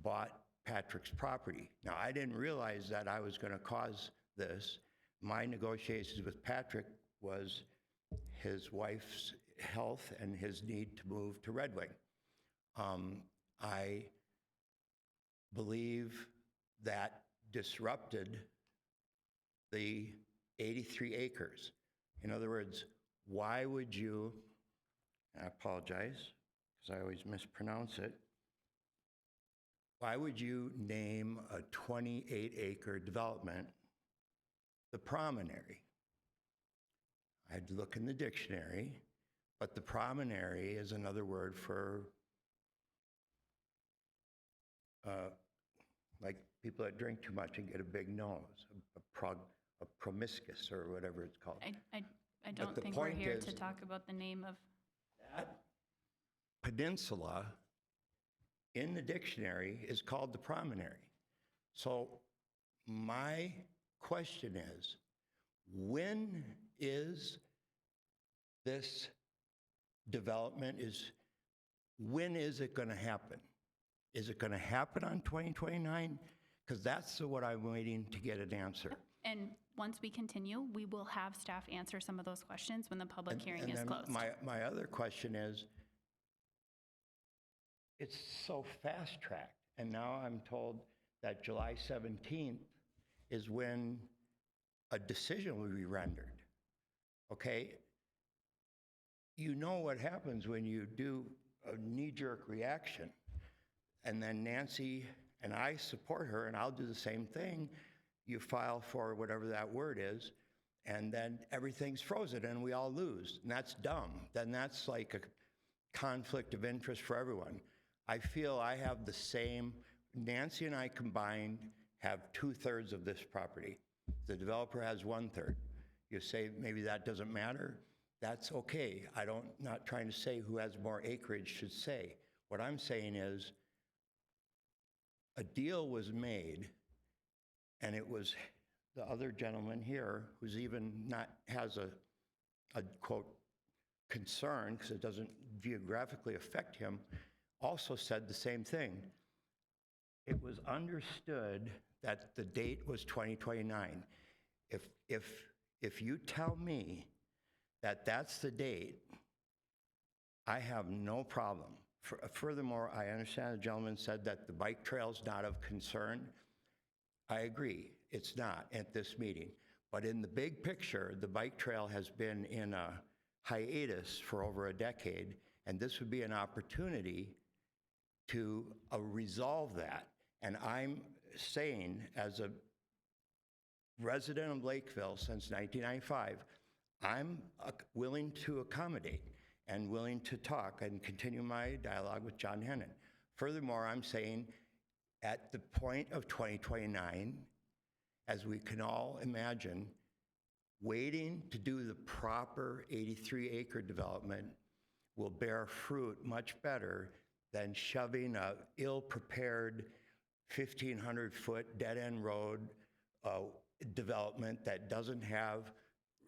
bought Patrick's property. Now, I didn't realize that I was going to cause this. My negotiations with Patrick was his wife's health and his need to move to Red Wing. I believe that disrupted the 83 acres. In other words, why would you, I apologize because I always mispronounce it, why would you name a 28-acre development the Promontory? I'd look in the dictionary, but the Promontory is another word for like people that drink too much and get a big nose, a promiscuous or whatever it's called. I don't the think we're point here is- to talk about the name of, That peninsula in the dictionary is called the Promontory. So my question is, when is this development when is it going to happen? Is it going to happen on 2029? Because that's what I'm waiting to get an answer. and once we continue, we will have staff answer some of those questions when the public hearing is then closed. My other question is, it's so fast-tracked, and now I'm told that July 17th is when a decision will be rendered, okay? You know what happens when you do a knee-jerk reaction, and then Nancy and I support her, and I'll do the same thing. You file for whatever that word is, and then everything's frozen, and we all lose, and that's dumb. Then that's like a conflict of interest for everyone. I feel I have the same, Nancy and I combined have 2/3 of this property. The developer has 1/3. You say maybe that doesn't matter. That's okay. Not trying to say who has more acreage should say. What I'm saying is a deal was made, and it was the other gentleman here who's even has a quote concern because it doesn't geographically affect him, also said the same thing. It was understood that the date was 2029. If you tell me that that's the date, I have no problem. Furthermore, I understand the gentleman said that the bike trail's not of concern. I agree, it's not at this meeting. But in the big picture, the bike trail has been in a hiatus for over a decade, and this would be an opportunity to resolve that. And I'm saying, as a resident of Lakeville since 1995, I'm willing to accommodate and willing to talk and continue my dialogue with John Hennon. Furthermore, I'm saying at the point of 2029, as we can all imagine, waiting to do the proper 83-acre development will bear fruit much better than shoving a ill-prepared 1,500-foot dead-end road development that doesn't have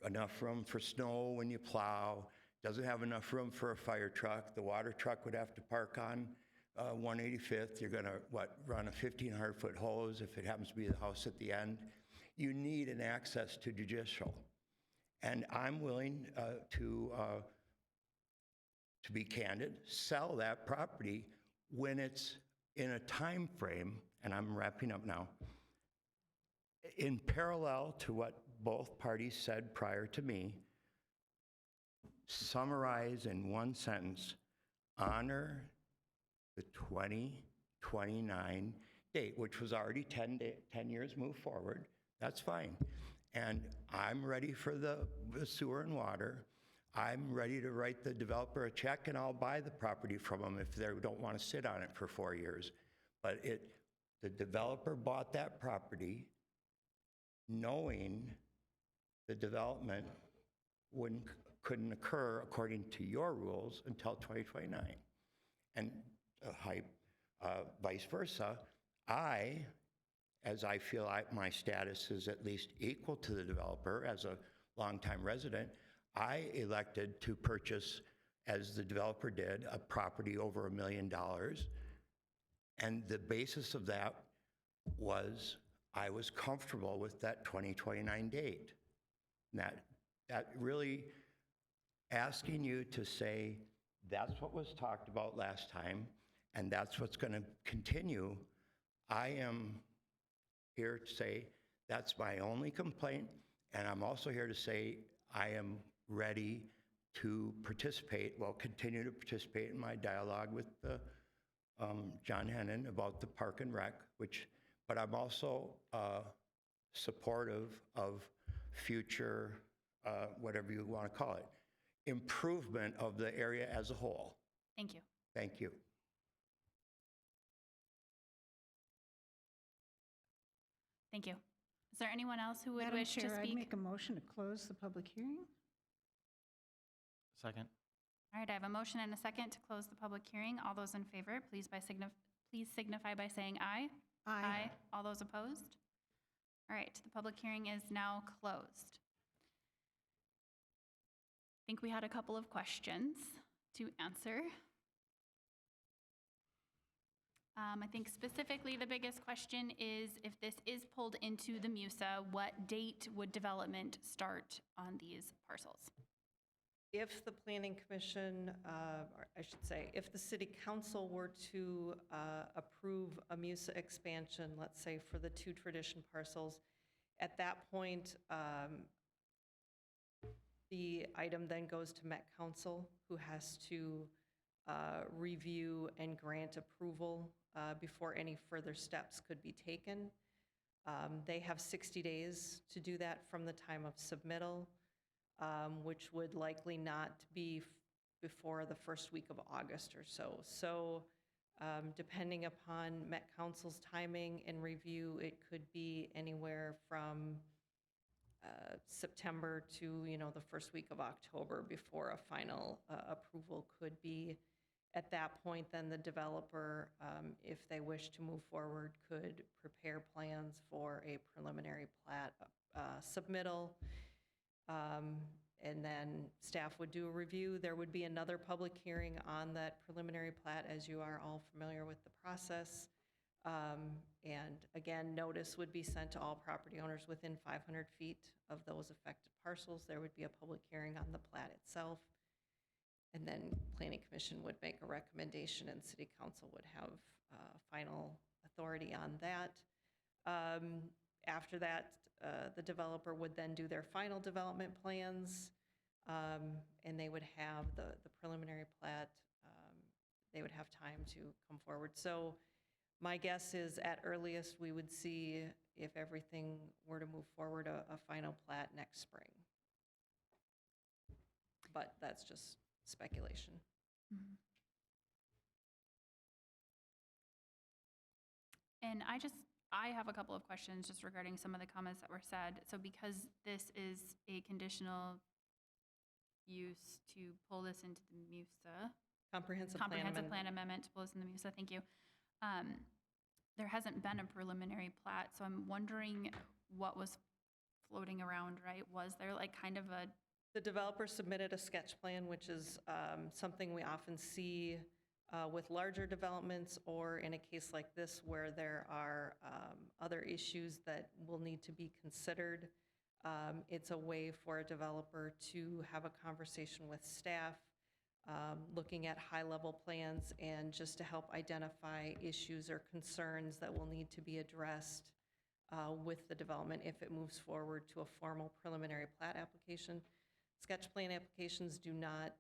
enough room for snow when you plow, doesn't have enough room for a fire truck. The water truck would have to park on 185th. You're going to, run a 1,500-foot hose if it happens to be the house at the end. You need an access to judicial. And I'm willing to be candid, sell that property when it's in a time frame, and I'm wrapping up now, in parallel to what both parties said prior to me, summarize in one sentence, honor the 2029 date, which was already 10 years moved forward. That's fine. And I'm ready for the sewer and water. I'm ready to write the developer a check, and I'll buy the property from them if they don't want to sit on it for 4 years. But the developer bought that property knowing the development couldn't occur according to your rules until 2029. And vice versa, as I feel my status is at least equal to the developer as a longtime resident, I elected to purchase, as the developer did, a property over $1 million. And the basis of that was I was comfortable with that 2029 date. That really asking you to say, that's what was talked about last time, and that's what's going to continue. I am here to say that's my only complaint, and I'm also here to say I am ready to participate, continue to participate in my dialogue with John Hennon about the Park and Rec, but I'm also supportive of future, whatever you want to call it, improvement of the area as a whole. Thank you. Thank you. Thank you. Is there anyone else who would Madam wish to Chair, I'd speak? make a motion to close the public hearing. Second. All right, I have a motion and a second to close the public hearing. All those in favor, please signify by saying aye. Aye. All those opposed? All right, the public hearing is now closed. I think we had a couple of questions to answer. I think specifically the biggest question is, if this is pulled into the MUSA, what date would development start on these parcels? If the Planning Commission, or I should say, if the City Council were to approve a MUSA expansion, let's say for the 2 tradition parcels, at that point, the item then goes to Met Council, who has to review and grant approval before any further steps could be taken. They have 60 days to do that from the time of submittal, which would likely not be before the first week of August or so. So depending upon Met Council's timing and review, it could be anywhere from September to, the first week of October before a final approval could be. At that point, then the developer, if they wish to move forward, could prepare plans for a preliminary plat submittal. And then staff would do a review. There would be another public hearing on that preliminary plat, as you are all familiar with the process. And again, notice would be sent to all property owners within 500 feet of those affected parcels. There would be a public hearing on the plat itself. And then Planning Commission would make a recommendation and City Council would have final authority on that. After that, the developer would then do their final development plans, and they would have the preliminary plat. They would have time to come forward. So my guess is at earliest, we would see, if everything were to move forward, a final plat next spring. But that's just speculation. Mhm. And I have a couple of questions just regarding some of the comments that were said. So because this is a conditional use to pull this into the MUSA, Comprehensive plan amendment to pull this in the MUSA, thank you. There hasn't been a preliminary plat, so I'm wondering what was floating around, right? Was there like kind of a The developer submitted a sketch plan, which is something we often see with larger developments, or in a case like this where there are other issues that will need to be considered. It's a way for a developer to have a conversation with staff, looking at high-level plans, and just to help identify issues or concerns that will need to be addressed with the development if it moves forward to a formal preliminary plat application. Sketch plan applications do not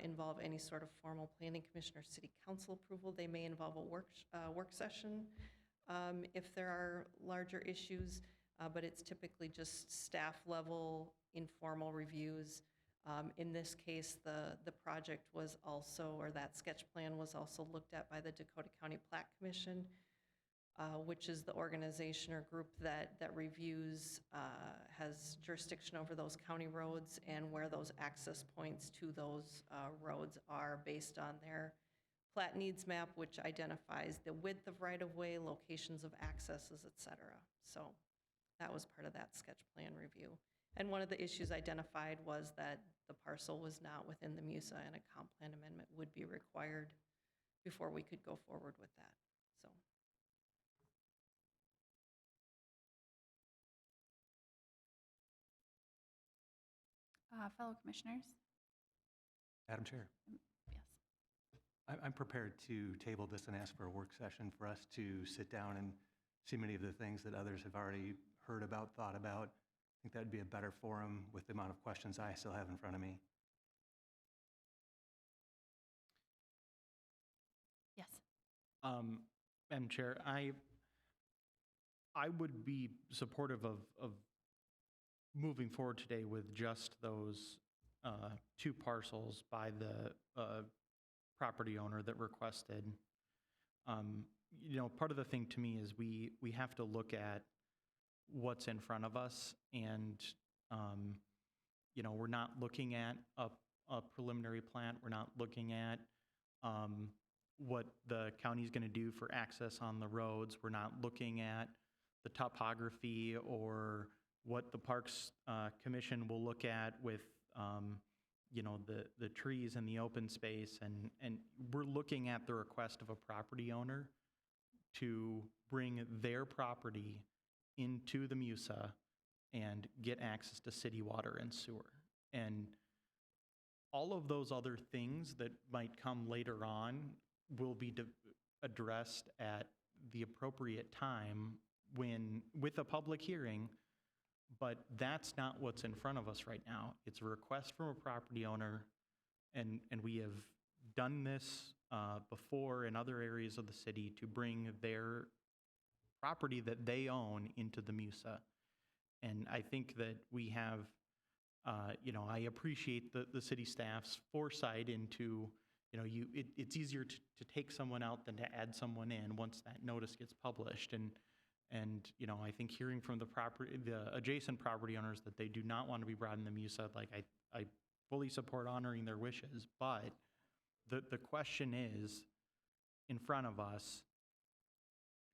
involve any sort of formal planning commission or city council approval. They may involve a work session if there are larger issues, but it's typically just staff level informal reviews. In this case, the project was also, or that sketch plan was also looked at by the Dakota County Plat Commission, which is the organization or group that reviews, has jurisdiction over those county roads and where those access points to those roads are based on their plat needs map, which identifies the width of right-of-way, locations of accesses, et cetera. So that was part of that sketch plan review. And one of the issues identified was that the parcel was not within the MUSA and a comp plan amendment would be required before we could go forward with that. So. fellow commissioners? Madam Chair, Yes. I'm prepared to table this and ask for a work session for us to sit down and see many of the things that others have already heard about, thought about. I think that'd be a better forum with the amount of questions I still have in front of me. Yes. Madam Chair, I would be supportive of moving forward today with just those two parcels by the property owner that requested. Part of the thing to me is we have to look at what's in front of us, and we're not looking at a preliminary plat. We're not looking at what the county's going to do for access on the roads. We're not looking at the topography or what the Parks Commission will look at with the trees and the open space, and we're looking at the request of a property owner to bring their property into the MUSA and get access to city water and sewer. And all of those other things that might come later on will be addressed at the appropriate time with a public hearing, but that's not what's in front of us right now. It's a request from a property owner, and we have done this before in other areas of the city to bring their property that they own into the MUSA. And I think that we have, I appreciate the city staff's foresight into, it's easier to take someone out than to add someone in once that notice gets published. And I think hearing from the adjacent property owners that they do not want to be brought in the MUSA, like I fully support honoring their wishes, but the question is in front of us,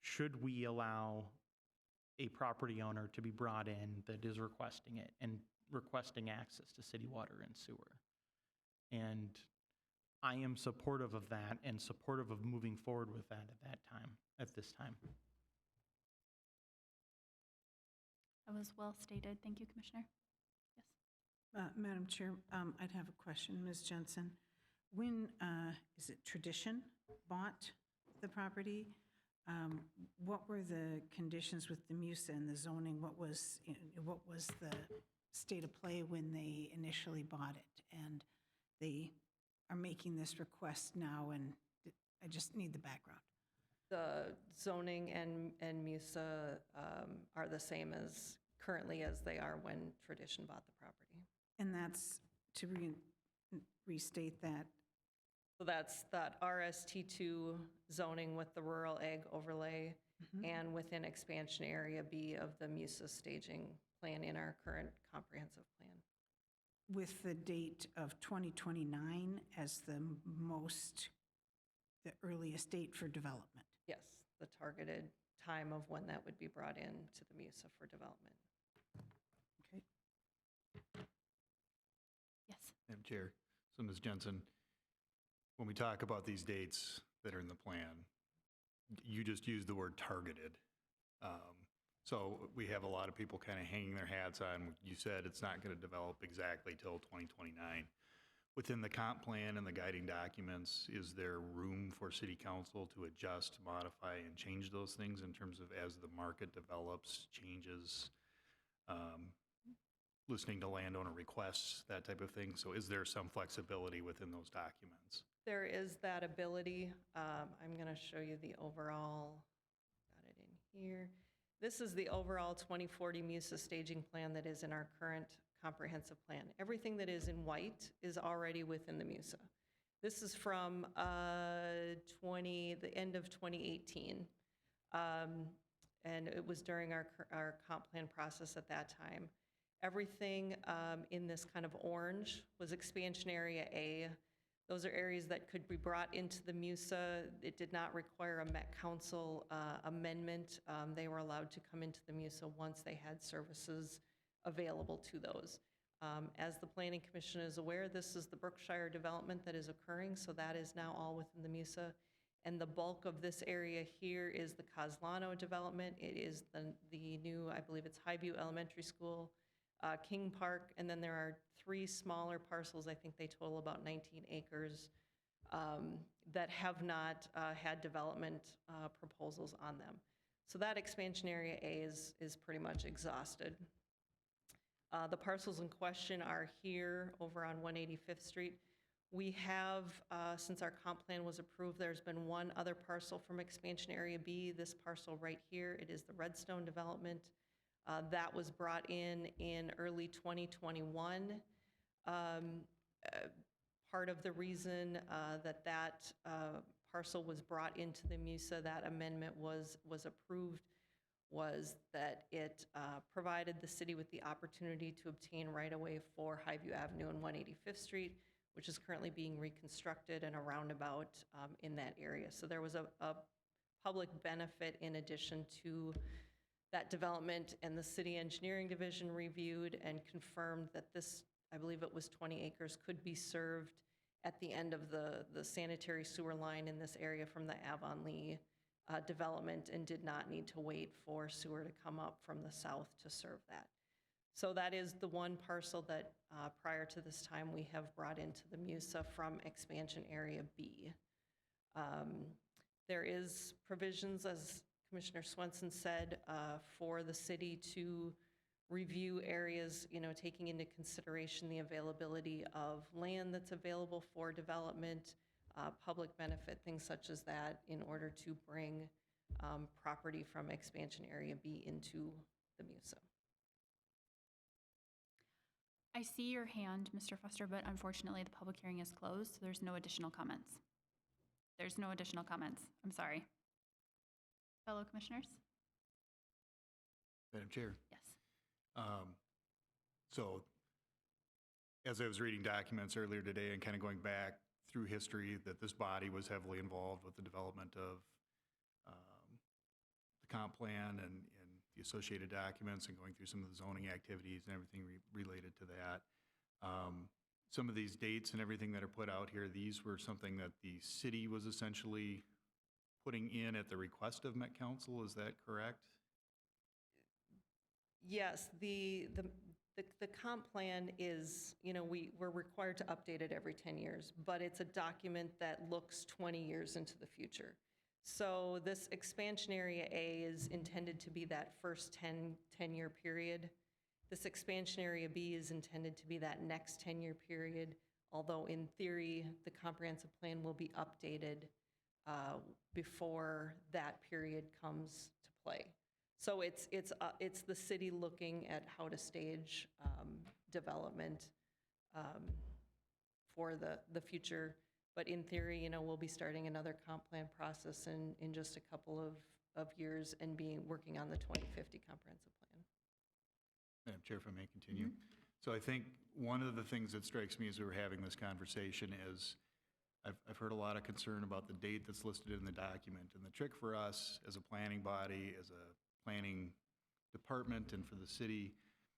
should we allow a property owner to be brought in that is requesting it and requesting access to city water and sewer? And I am supportive of that and supportive of moving forward with that at this time. That was well stated. Thank you, Commissioner. Yes. Madam Chair, I'd have a question, Ms. Jensen. When, is it Tradition bought the property? What were the conditions with the MUSA and the zoning? What was the state of play when they initially bought it? And they are making this request now, and I just need the background. The zoning and MUSA are the same as currently as they are when Tradition bought the property. And that's to restate that. So that's that RST2 zoning with the rural ag overlay and within expansion area B of the MUSA staging plan in our current comprehensive plan. With the date of 2029 as the earliest date for development. Yes, the targeted time of when that would be brought in to the MUSA for development. Okay. Yes. Madam Chair, so Ms. Jensen, when we talk about these dates that are in the plan, you just used the word targeted. So we have a lot of people kind of hanging their hats on, you said it's not going to develop exactly till 2029. Within the comp plan and the guiding documents, is there room for city council to adjust, modify, and change those things in terms of as the market develops, changes, listening to landowner requests, that type of thing? So is there some flexibility within those documents? There is that ability. I'm going to show you the overall, got it in here. This is the overall 2040 MUSA staging plan that is in our current comprehensive plan. Everything that is in white is already within the MUSA. This is from the end of 2018. And it was during our comp plan process at that time. Everything in this kind of orange was expansion area A. Those are areas that could be brought into the MUSA. It did not require a Met Council amendment. They were allowed to come into the MUSA once they had services available to those. As the Planning Commission is aware, this is the Brookshire development that is occurring, so that is now all within the MUSA. And the bulk of this area here is the Coslano development. It is the new, I believe it's Highview Elementary School, King Park, and then there are 3 smaller parcels, I think they total about 19 acres, that have not had development proposals on them. So that expansion area A is pretty much exhausted. The parcels in question are here over on 185th Street. We have, since our comp plan was approved, there's been one other parcel from expansion area B, this parcel right here. It is the Redstone development. That was brought in early 2021. Part of the reason that parcel was brought into the MUSA, that amendment was approved, was that it provided the city with the opportunity to obtain right-of-way for Highview Avenue and 185th Street, which is currently being reconstructed, and a roundabout in that area. So there was a public benefit in addition to that development, and the city engineering division reviewed and confirmed that this, I believe it was 20 acres, could be served at the end of the sanitary sewer line in this area from the Avonlea development, and did not need to wait for sewer to come up from the south to serve that. So that is the one parcel that prior to this time we have brought into the MUSA from expansion area B. There is provisions, as Commissioner Swenson said, for the city to review areas, taking into consideration the availability of land that's available for development, public benefit, things such as that, in order to bring property from expansion area B into the MUSA. I see your hand, Mr. Foster, but unfortunately the public hearing is closed, so there's no additional comments. There's no additional comments. I'm sorry. Fellow commissioners? Madam Chair. Yes. So as I was reading documents earlier today and kind of going back through history, that this body was heavily involved with the development of the comp plan and the associated documents, and going through some of the zoning activities and everything related to that. Some of these dates and everything that are put out here, these were something that the city was essentially putting in at the request of Met Council, is that correct? Yes, the comp plan is, we're required to update it every 10 years, but it's a document that looks 20 years into the future. So this expansion area A is intended to be that first 10-year period. This expansion area B is intended to be that next 10-year period, although in theory, the comprehensive plan will be updated before that period comes to play. So it's the city looking at how to stage development for the future. But in theory, we'll be starting another comp plan process in just a couple of years and working on the 2050 comprehensive plan. Madam Chair, if I may continue. So I think one of the things that strikes me as we're having this conversation is I've heard a lot of concern about the date that's listed in the document. And the trick for us as a planning body, as a planning department, and for the city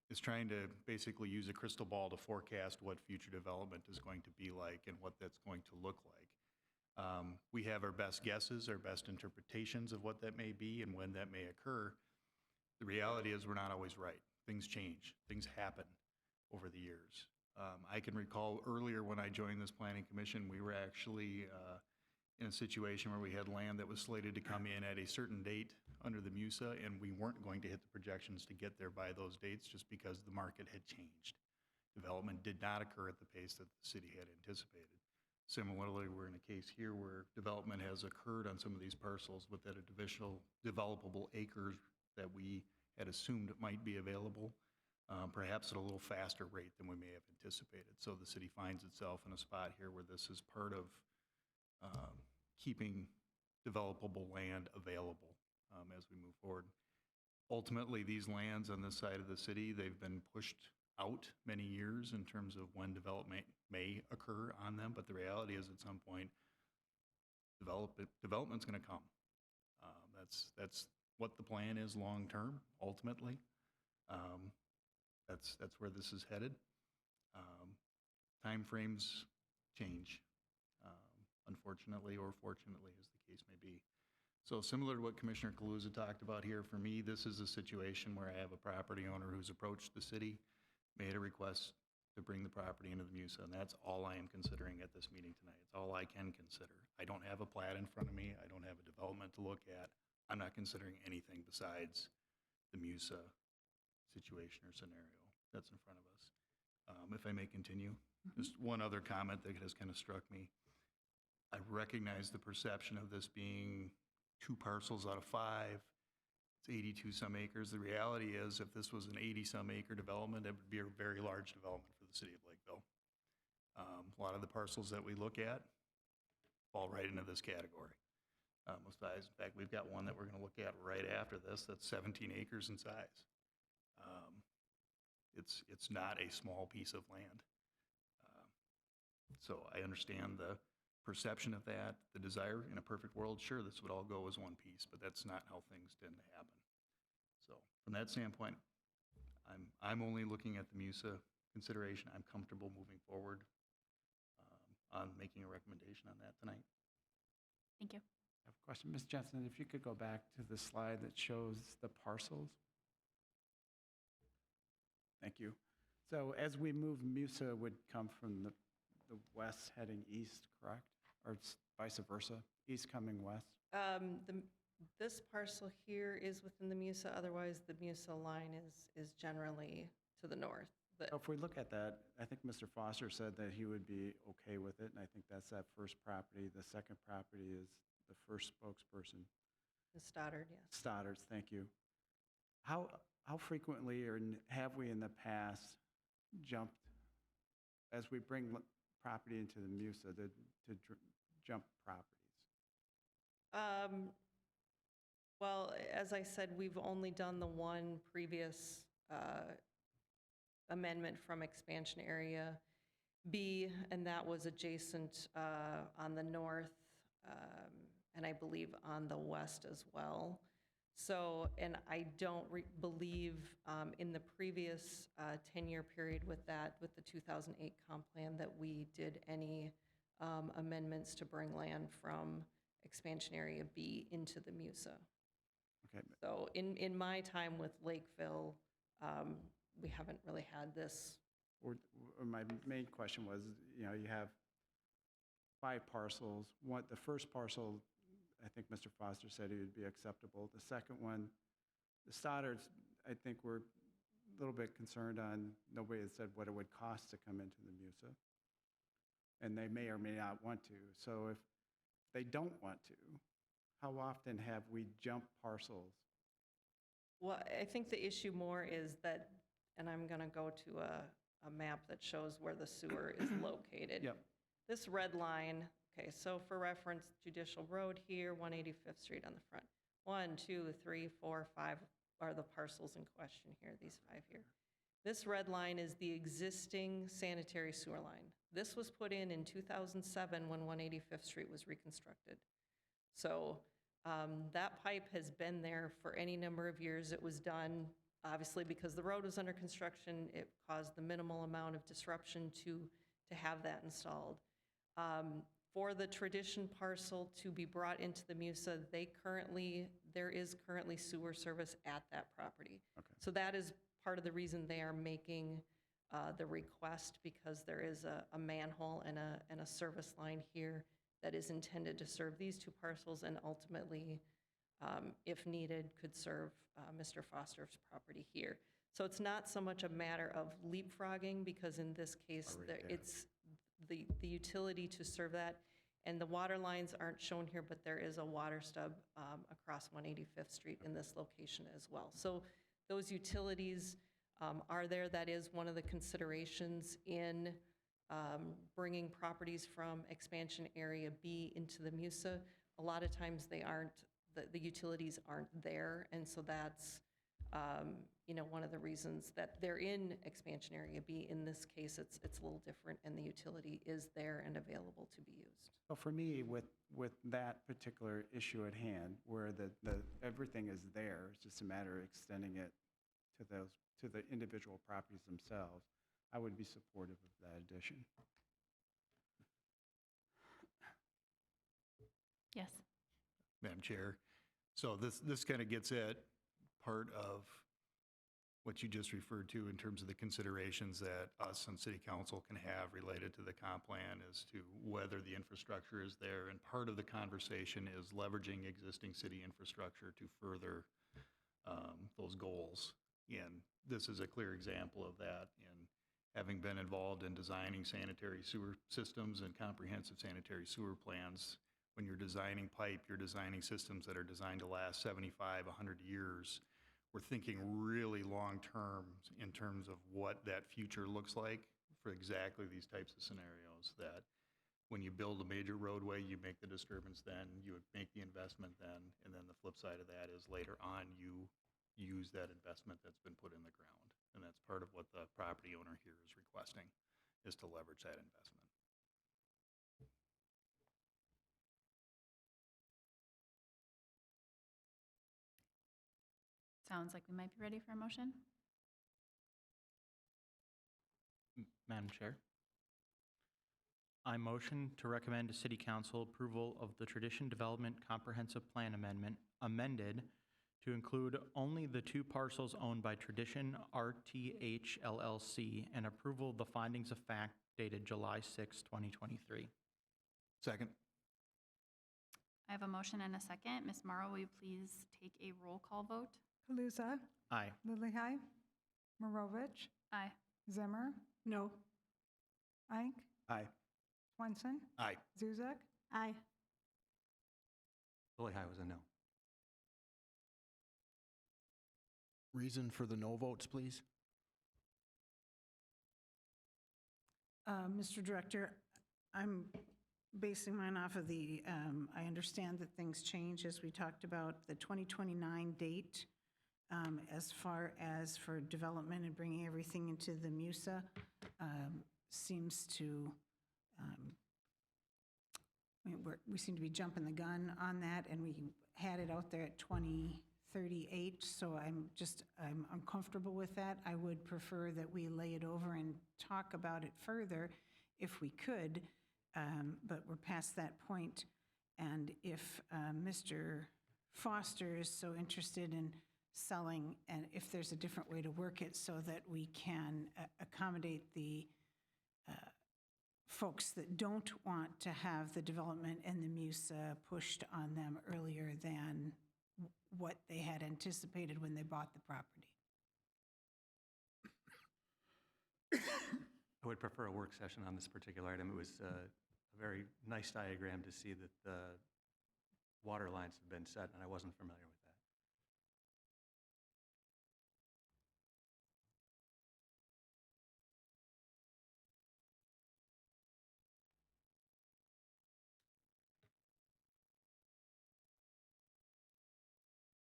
is trying to basically use a crystal ball to forecast what future development is going to be like and what that's going to look like. We have our best guesses, our best interpretations of what that may be and when that may occur. The reality is we're not always right. Things change, things happen over the years. I can recall earlier when I joined this planning commission, we were actually in a situation where we had land that was slated to come in at a certain date under the MUSA, and we weren't going to hit the projections to get there by those dates just because the market had changed. Development did not occur at the pace that the city had anticipated. Similarly, we're in a case here where development has occurred on some of these parcels with that additional developable acres that we had assumed might be available, perhaps at a little faster rate than we may have anticipated. So the city finds itself in a spot here where this is part of keeping developable land available as we move forward. Ultimately, these lands on this side of the city, they've been pushed out many years in terms of when development may occur on them, but the reality is at some point, development's gonna come. That's what the plan is long-term, ultimately. That's where this is headed. Timeframes change, unfortunately or fortunately, as the case may be. So similar to what Commissioner Kaluza talked about here, for me, this is a situation where I have a property owner who's approached the city, made a request to bring the property into the MUSA, and that's all I am considering at this meeting tonight. It's all I can consider. I don't have a plat in front of me. I don't have a development to look at. I'm not considering anything besides the MUSA situation or scenario that's in front of us. If I may continue, just one other comment that has kind of struck me. I recognize the perception of this being 2 parcels out of 5. It's 82-some acres. The reality is if this was an 80-some acre development, it would be a very large development for the city of Lakeville. A lot of the parcels that we look at fall right into this category. In fact, we've got one that we're going to look at right after this that's 17 acres in size. It's not a small piece of land. So I understand the perception of that, the desire. In a perfect world, sure, this would all go as one piece, but that's not how things tend to happen. So from that standpoint, I'm only looking at the MUSA consideration. I'm comfortable moving forward on making a recommendation on that tonight. Thank you. I have a question. Ms. Jensen, if you could go back to the slide that shows the parcels. Thank you. So as we move, MUSA would come from the west heading east, correct? Or it's vice versa, east coming west? This parcel here is within the MUSA, otherwise the MUSA line is generally to the north. So if we look at that, I think Mr. Foster said that he would be okay with it, and I think that's that first property. The second property is the first spokesperson. The Stoddard, yes. Stoddards, thank you. How frequently or have we in the past jumped, as we bring property into the MUSA, to jump properties? Well, as I said, we've only done the one previous amendment from expansion area B, and that was adjacent on the north, and I believe on the west as well. So, and I don't believe in the previous 10-year period with the 2008 comp plan, that we did any amendments to bring land from expansion area B into the MUSA. Okay. So in my time with Lakeville, we haven't really had this. Or my main question was, you know, you have 5 parcels. The first parcel, I think Mr. Foster said it would be acceptable. The second one, the Stoddards, I think we're a little bit concerned on, nobody had said what it would cost to come into the MUSA. And they may or may not want to. So if they don't want to, how often have we jumped parcels? Well, I think the issue more is that, and I'm going to go to a map that shows where the sewer is located. Yep. This red line, okay, so for reference, Judicial Road here, 185th Street on the front. 1, 2, 3, 4, 5 are the parcels in question here, these 5 here. This red line is the existing sanitary sewer line. This was put in 2007 when 185th Street was reconstructed. So that pipe has been there for any number of years. It was done, obviously, because the road was under construction. It caused the minimal amount of disruption to have that installed. For the Tradition parcel to be brought into the MUSA, there is currently sewer service at that property. Okay. So that is part of the reason they are making the request, because there is a manhole and a service line here that is intended to serve these 2 parcels and ultimately, if needed, could serve Mr. Foster's property here. So it's not so much a matter of leapfrogging, because in this case, it's the utility to serve that. And the water lines aren't shown here, but there is a water stub across 185th Street in this location as well. So those utilities are there. That is one of the considerations in bringing properties from Expansion Area B into the MUSA. A lot of times they aren't, the utilities aren't there, and so that's one of the reasons that they're in Expansion Area B. In this case, it's a little different, and the utility is there and available to be used. Well, for me, with that particular issue at hand, where the everything is there, it's just a matter of extending it to the individual properties themselves, I would be supportive of that addition. Yes. Madam Chair. So this kind of gets at part of what you just referred to in terms of the considerations that us and City Council can have related to the comp plan as to whether the infrastructure is there. And part of the conversation is leveraging existing city infrastructure to further those goals. And this is a clear example of that. And having been involved in designing sanitary sewer systems and comprehensive sanitary sewer plans, when you're designing pipe, you're designing systems that are designed to last 75, 100 years. We're thinking really long-term in terms of what that future looks like for exactly these types of scenarios, that when you build a major roadway, you make the disturbance then, you would make the investment then, and then the flip side of that is later on you use that investment that's been put in the ground. And that's part of what the property owner here is requesting, is to leverage that investment. Sounds like we might be ready for a motion. Madam Chair, I motion to recommend to City Council approval of the Tradition Development Comprehensive Plan Amendment amended to include only the 2 parcels owned by Tradition RTH LLC and approval of the findings of fact dated July 6, 2023. Second. I have a motion and a second. Ms. Morrow, will you please take a roll call vote? Kaluza, Aye. Lilihai, Marovich, Aye. Zimmer, No. Ike, Aye. Swenson, Aye. Zuzak, Aye. Lilihai was a no. Reason for the no votes, please? Mr. Director, I'm basing mine off of I understand that things change, as we talked about, the 2029 date, as far as for development and bringing everything into the MUSA, seems to, we seem to be jumping the gun on that, and we had it out there at 2038, so I'm uncomfortable with that. I would prefer that we lay it over and talk about it further if we could, but we're past that point. And if Mr. Foster is so interested in selling, and if there's a different way to work it so that we can accommodate the folks that don't want to have the development and the MUSA pushed on them earlier than what they had anticipated when they bought the property. I would prefer a work session on this particular item. It was a very nice diagram to see that the water lines have been set, and I wasn't familiar with that.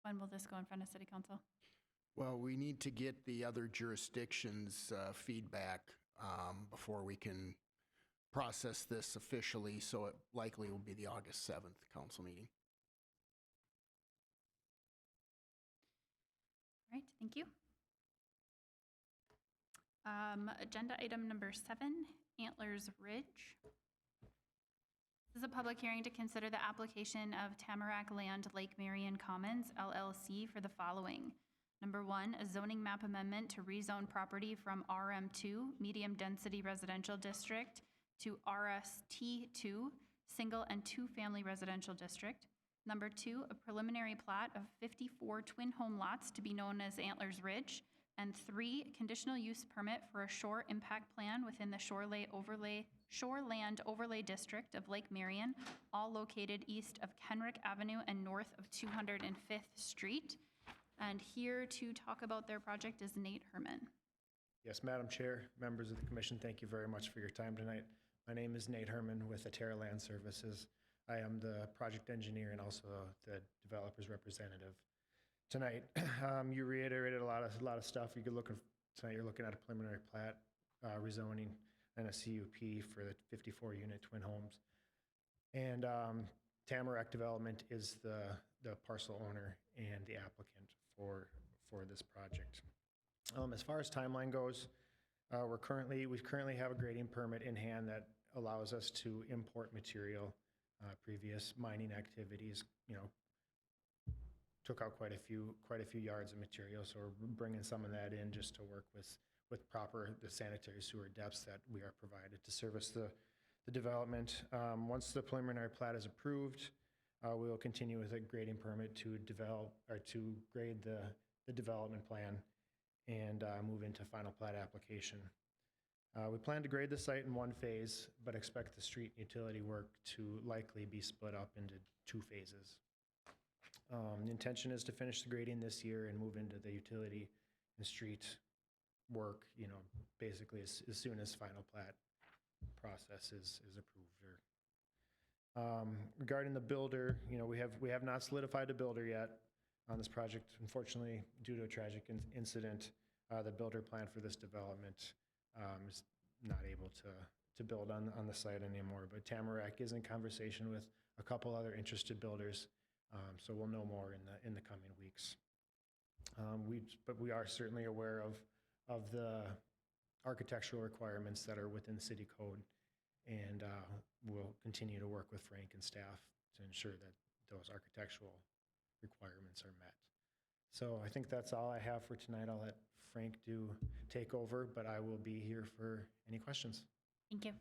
When will this go in front of City Council? Well, we need to get the other jurisdictions' feedback before we can process this officially, so it likely will be the August 7th council meeting. All right, thank you. Agenda item number 7, Antlers Ridge. This is a public hearing to consider the application of Tamarack Land Lake Marion Commons LLC for the following. Number 1, a zoning map amendment to rezone property from RM2, Medium Density Residential District, to RST2, Single and Two Family Residential District. Number 2, a preliminary plat of 54 twin home lots to be known as Antlers Ridge. And 3, conditional use permit for a shore impact plan within the Shoreland Overlay District of Lake Marion, all located east of Kenrick Avenue and north of 205th Street. And here to talk about their project is Nate Herman. Yes, Madam Chair, members of the commission, thank you very much for your time tonight. My name is Nate Herman with Atera Land Services. I am the project engineer and also the developer's representative. Tonight, you reiterated a lot of stuff. Tonight you're looking at a preliminary plat, rezoning, and a CUP for the 54-unit twin homes. And Tamarack Development is the parcel owner and the applicant for this project. As far as timeline goes, we currently have a grading permit in hand that allows us to import material. Previous mining activities, took out quite a few yards of material, so we're bringing some of that in just to work with the sanitary sewer depths that we are provided to service the development. Once the preliminary plat is approved, we will continue with a grading permit to grade the development plan and move into final plat application. We plan to grade the site in one phase, but expect the street and utility work to likely be split up into 2 phases. The intention is to finish the grading this year and move into the utility and street work, basically as soon as final plat process is approved. Regarding the builder, we have not solidified the builder yet on this project. Unfortunately, due to a tragic incident, the builder plan for this development is not able to build on the site anymore. But Tamarack is in conversation with a couple other interested builders, so we'll know more in the coming weeks. But we are certainly aware of the architectural requirements that are within the city code, and we'll continue to work with Frank and staff to ensure that those architectural requirements are met. So I think that's all I have for tonight. I'll let Frank take over, but I will be here for any questions. Thank you.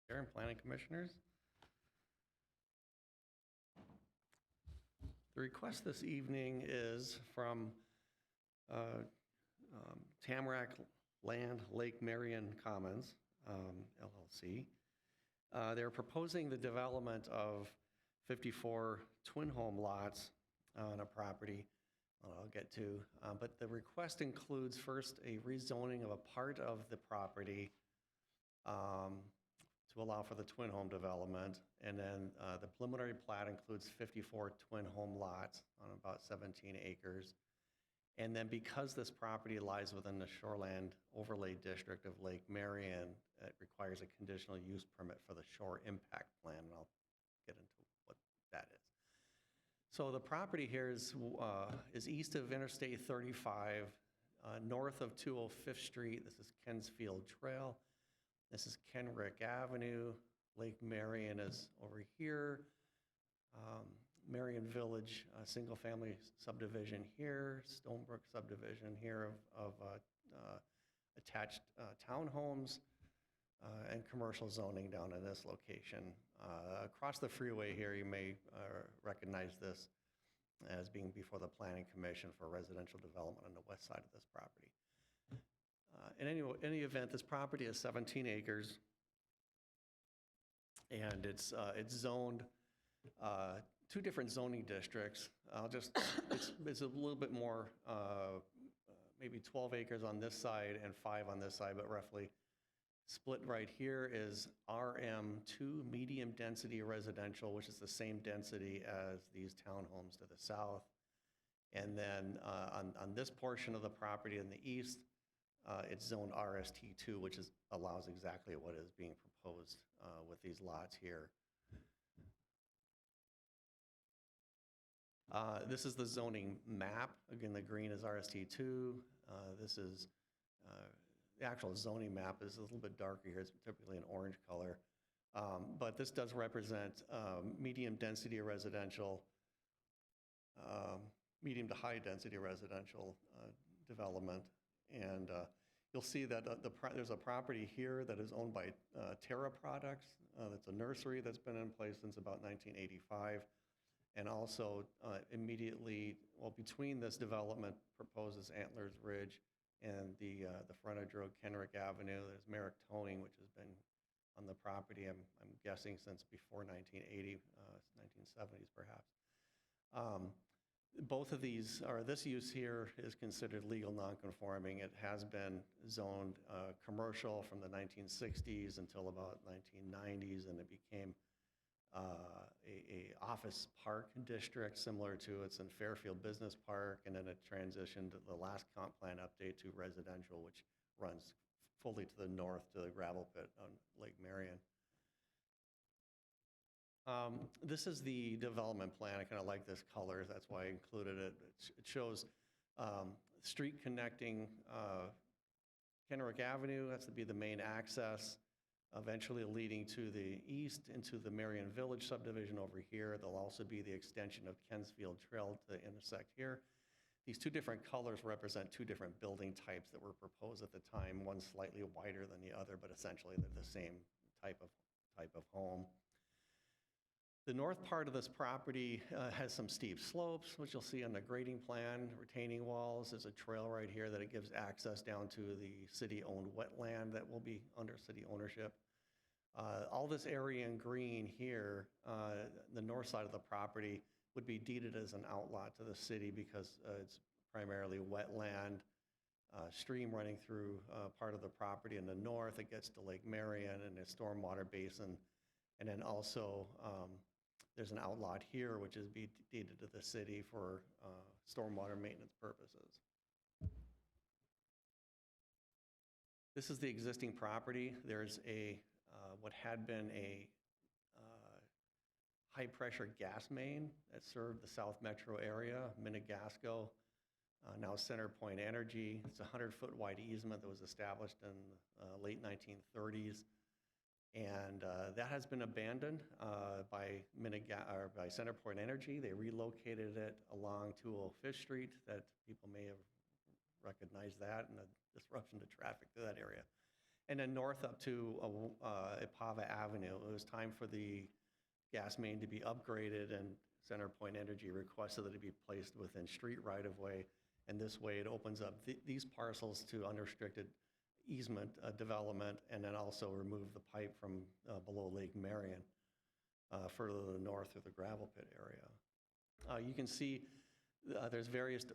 Chair and Planning Commissioners. The request this evening is from Tamarack Land Lake Marion Commons, LLC. They're proposing the development of 54 twin home lots on a property I'll get to, but the request includes first a rezoning of a part of the property to allow for the twin home development, and then the preliminary plat includes 54 twin home lots on about 17 acres. And then because this property lies within the Shoreland Overlay District of Lake Marion, it requires a conditional use permit for the shore impact plan, and I'll get into what that is. So the property here is east of Interstate 35, north of 205th Street. This is Kensfield Trail. This is Kenrick Avenue. Lake Marion is over here. Marion Village, single-family subdivision here. Stonebrook subdivision here of attached townhomes and commercial zoning down in this location. Across the freeway here, you may recognize this as being before the Planning Commission for residential development on the west side of this property. In any event, this property is 17 acres, and it's zoned two different zoning districts. It's a little bit more, maybe 12 acres on this side and 5 on this side, but roughly split right here is RM2 medium density residential, which is the same density as these townhomes to the south. And then on this portion of the property in the east, it's zoned RST2, which allows exactly what is being proposed with these lots here. This is the zoning map. Again, the green is RST2. This is the actual zoning map is a little bit darker here. It's typically an orange color. But this does represent medium density residential, medium to high density residential development. And you'll see that there's a property here that is owned by Terra Products. That's a nursery that's been in place since about 1985. And also immediately, well, between this development proposes Antlers Ridge and the frontage road, Kenrick Avenue. There's Merrick Towing, which has been on the property, I'm guessing, since before 1980, 1970s perhaps. Both of these, or this use here is considered legal nonconforming. It has been zoned commercial from the 1960s until about 1990s, and it became a office park district similar to it's in Fairfield Business Park, and then it transitioned to the last comp plan update to residential, which runs fully to the north to the gravel pit on Lake Marion. This is the development plan. I kind of like this color. That's why I included it. It shows street connecting Kenrick Avenue. That's to be the main access, eventually leading to the east into the Marion Village subdivision over here. There'll also be the extension of Kensfield Trail to intersect here. These two different colors represent two different building types that were proposed at the time, one slightly wider than the other, but essentially they're the same type of home. The north part of this property has some steep slopes, which you'll see on the grading plan, retaining walls. There's a trail right here that it gives access down to the city-owned wetland that will be under city ownership. All this area in green here, the north side of the property, would be deeded as an outlot to the city because it's primarily wetland, stream running through part of the property in the north. It gets to Lake Marion and a stormwater basin. And then also, there's an outlot here, which is be deeded to the city for stormwater maintenance purposes. This is the existing property. There's what had been a high-pressure gas main that served the South Metro area, Minigasco, now CenterPoint Energy. It's a 100-foot wide easement that was established in the late 1930s. And that has been abandoned by CenterPoint Energy. They relocated it along 205th Street. That people may have recognized that and the disruption to traffic to that area. And then north up to Ipava Avenue. It was time for the gas main to be upgraded, and CenterPoint Energy requested that it be placed within street right-of-way. And this way it opens up these parcels to unrestricted easement development, and then also remove the pipe from below Lake Marion further to the north through the gravel pit area. You can see there's various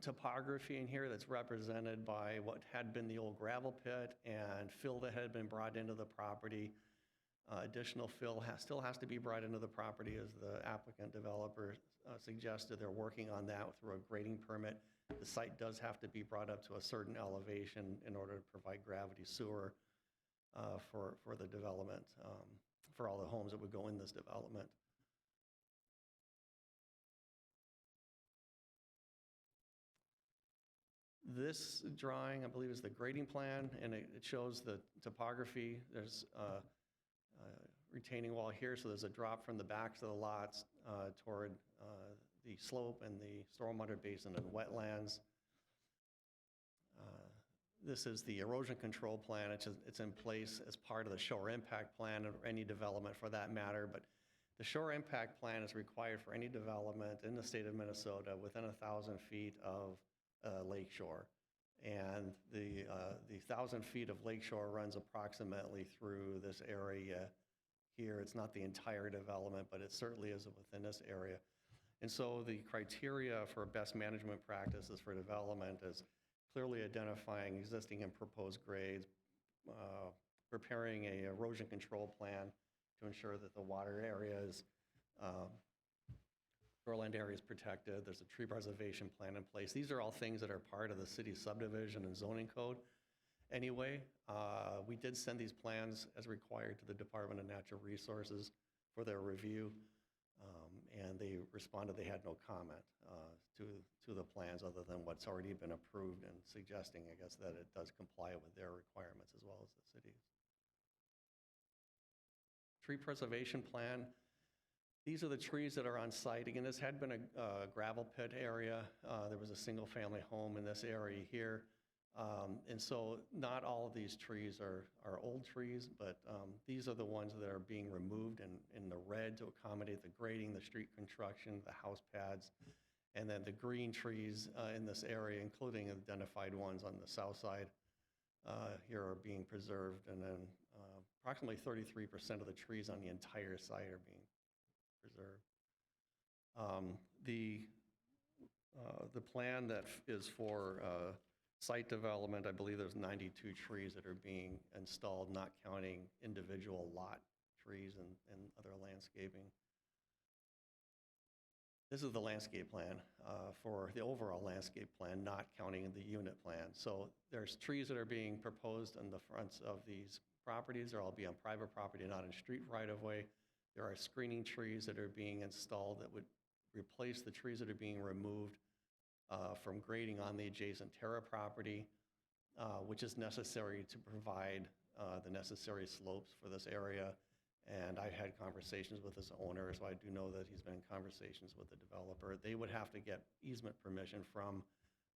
topography in here that's represented by what had been the old gravel pit and fill that had been brought into the property. Additional fill still has to be brought into the property, as the applicant developer suggested. They're working on that through a grading permit. The site does have to be brought up to a certain elevation in order to provide gravity sewer for the development, for all the homes that would go in this development. This drawing, I believe, is the grading plan, and it shows the topography. There's a retaining wall here, so there's a drop from the backs of the lots toward the slope and the stormwater basin and wetlands. This is the erosion control plan. It's in place as part of the shore impact plan or any development for that matter, but the shore impact plan is required for any development in the state of Minnesota within 1,000 feet of lake shore. And the 1,000 feet of lake shore runs approximately through this area here. It's not the entire development, but it certainly is within this area. And so the criteria for best management practices for development is clearly identifying existing and proposed grades, preparing a erosion control plan to ensure that the water area is, shoreland area is protected. There's a tree preservation plan in place. These are all things that are part of the city's subdivision and zoning code. Anyway, we did send these plans as required to the Department of Natural Resources for their review, and they responded they had no comment to the plans other than what's already been approved, and suggesting, I guess, that it does comply with their requirements as well as the city's. Tree preservation plan. These are the trees that are on site. Again, this had been a gravel pit area. There was a single family home in this area here. And so not all of these trees are old trees, but these are the ones that are being removed in the red to accommodate the grading, the street construction, the house pads, and then the green trees in this area, including identified ones on the south side here, are being preserved. And then approximately 33% of the trees on the entire site are being preserved. The plan that is for site development, I believe there's 92 trees that are being installed, not counting individual lot trees and other landscaping. This is the landscape plan for the overall landscape plan, not counting the unit plan. So there's trees that are being proposed on the fronts of these properties. They'll all be on private property, not in street right-of-way. There are screening trees that are being installed that would replace the trees that are being removed from grading on the adjacent Terra property, which is necessary to provide the necessary slopes for this area. And I've had conversations with this owner, so I do know that he's been in conversations with the developer. They would have to get easement permission from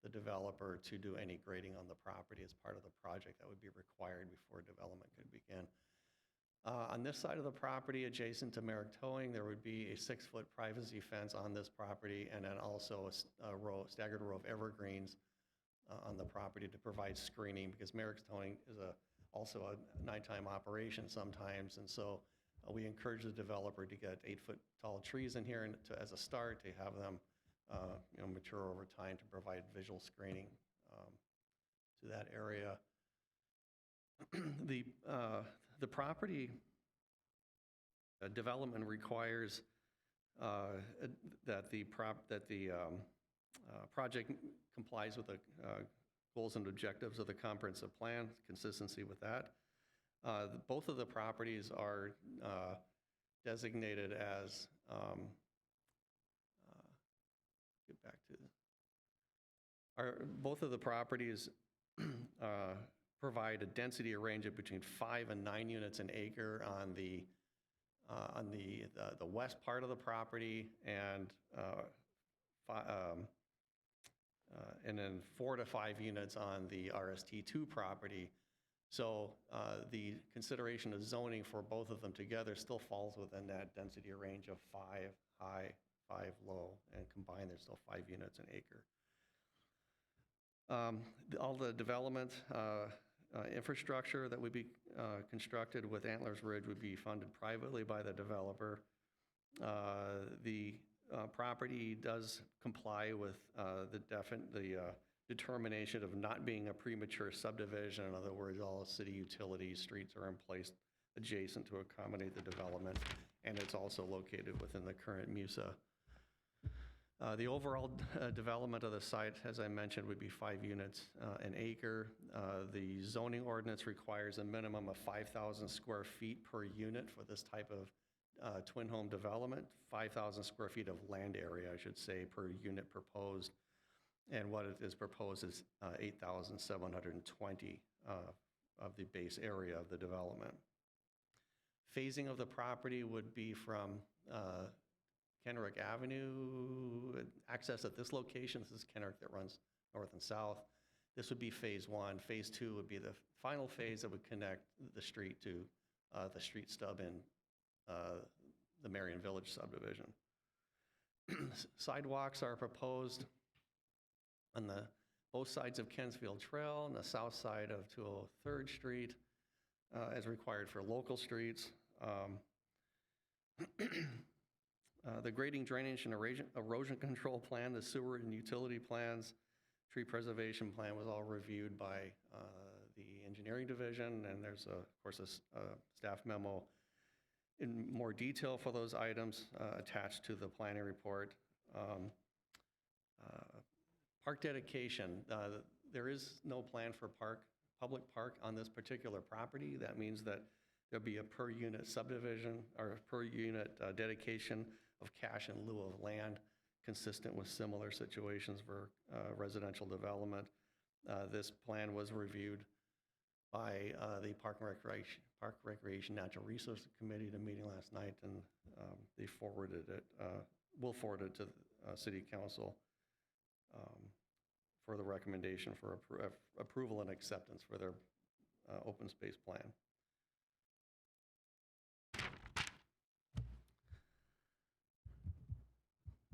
the developer to do any grading on the property as part of the project. That would be required before development could begin. On this side of the property, adjacent to Merrick Towing, there would be a 6-foot privacy fence on this property, and then also a staggered row of evergreens on the property to provide screening, because Merrick Towing is also a nighttime operation sometimes, and so we encourage the developer to get 8-foot tall trees in here and as a start, to have them mature over time to provide visual screening to that area. The property development requires that the project complies with the goals and objectives of the comprehensive plan, consistency with that. Both of the properties are designated as, both of the properties provide a density range of between 5 and 9 units an acre on the west part of the property, and then 4 to 5 units on the RST2 property. So the consideration of zoning for both of them together still falls within that density range of 5 high, 5 low, and combined there's still 5 units an acre. All the development infrastructure that would be constructed with Antlers Ridge would be funded privately by the developer. The property does comply with the determination of not being a premature subdivision. In other words, all city utilities, streets are in place adjacent to accommodate the development, and it's also located within the current MUSA. The overall development of the site, as I mentioned, would be 5 units an acre. The zoning ordinance requires a minimum of 5,000 square feet per unit for this type of twin home development, 5,000 square feet of land area, I should say, per unit proposed. And what it is proposed is 8,720 of the base area of the development. Phasing of the property would be from Kenrick Avenue, access at this location. This is Kenrick that runs north and south. This would be phase 1. Phase 2 would be the final phase that would connect the street to the street stub in the Marion Village subdivision. Sidewalks are proposed on both sides of Kensfield Trail and the south side of 203rd Street as required for local streets. The grading, drainage, and erosion control plan, the sewer and utility plans, tree preservation plan was all reviewed by the engineering division, and there's, of course, a staff memo in more detail for those items attached to the planning report. Park dedication, there is no plan for public park on this particular property. That means that there'll be a per unit subdivision or per unit dedication of cash in lieu of land, consistent with similar situations for residential development. This plan was reviewed by the Park Recreation Natural Resources Committee at a meeting last night, and they forwarded it, will forward it to City Council for the recommendation for approval and acceptance for their open space plan.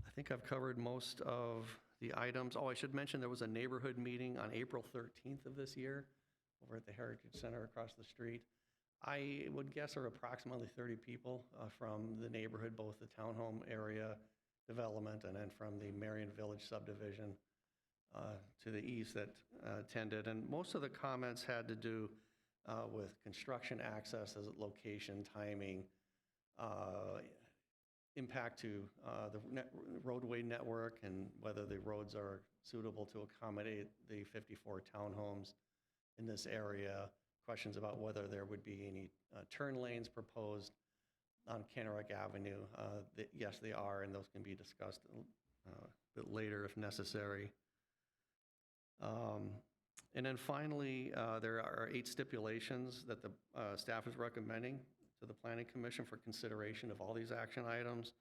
I think I've covered most of the items. Oh, I should mention there was a neighborhood meeting on April 13th of this year over at the Heritage Center across the street. I would guess there are approximately 30 people from the neighborhood, both the townhome area development and then from the Marion Village subdivision to the east that attended. And most of the comments had to do with construction access, location, timing, impact to the roadway network, and whether the roads are suitable to accommodate the 54 townhomes in this area. Questions about whether there would be any turn lanes proposed on Kenrick Avenue. Yes, they are, and those can be discussed a bit later if necessary. And then finally, there are 8 stipulations that the staff is recommending to the Planning Commission for consideration of all these action items.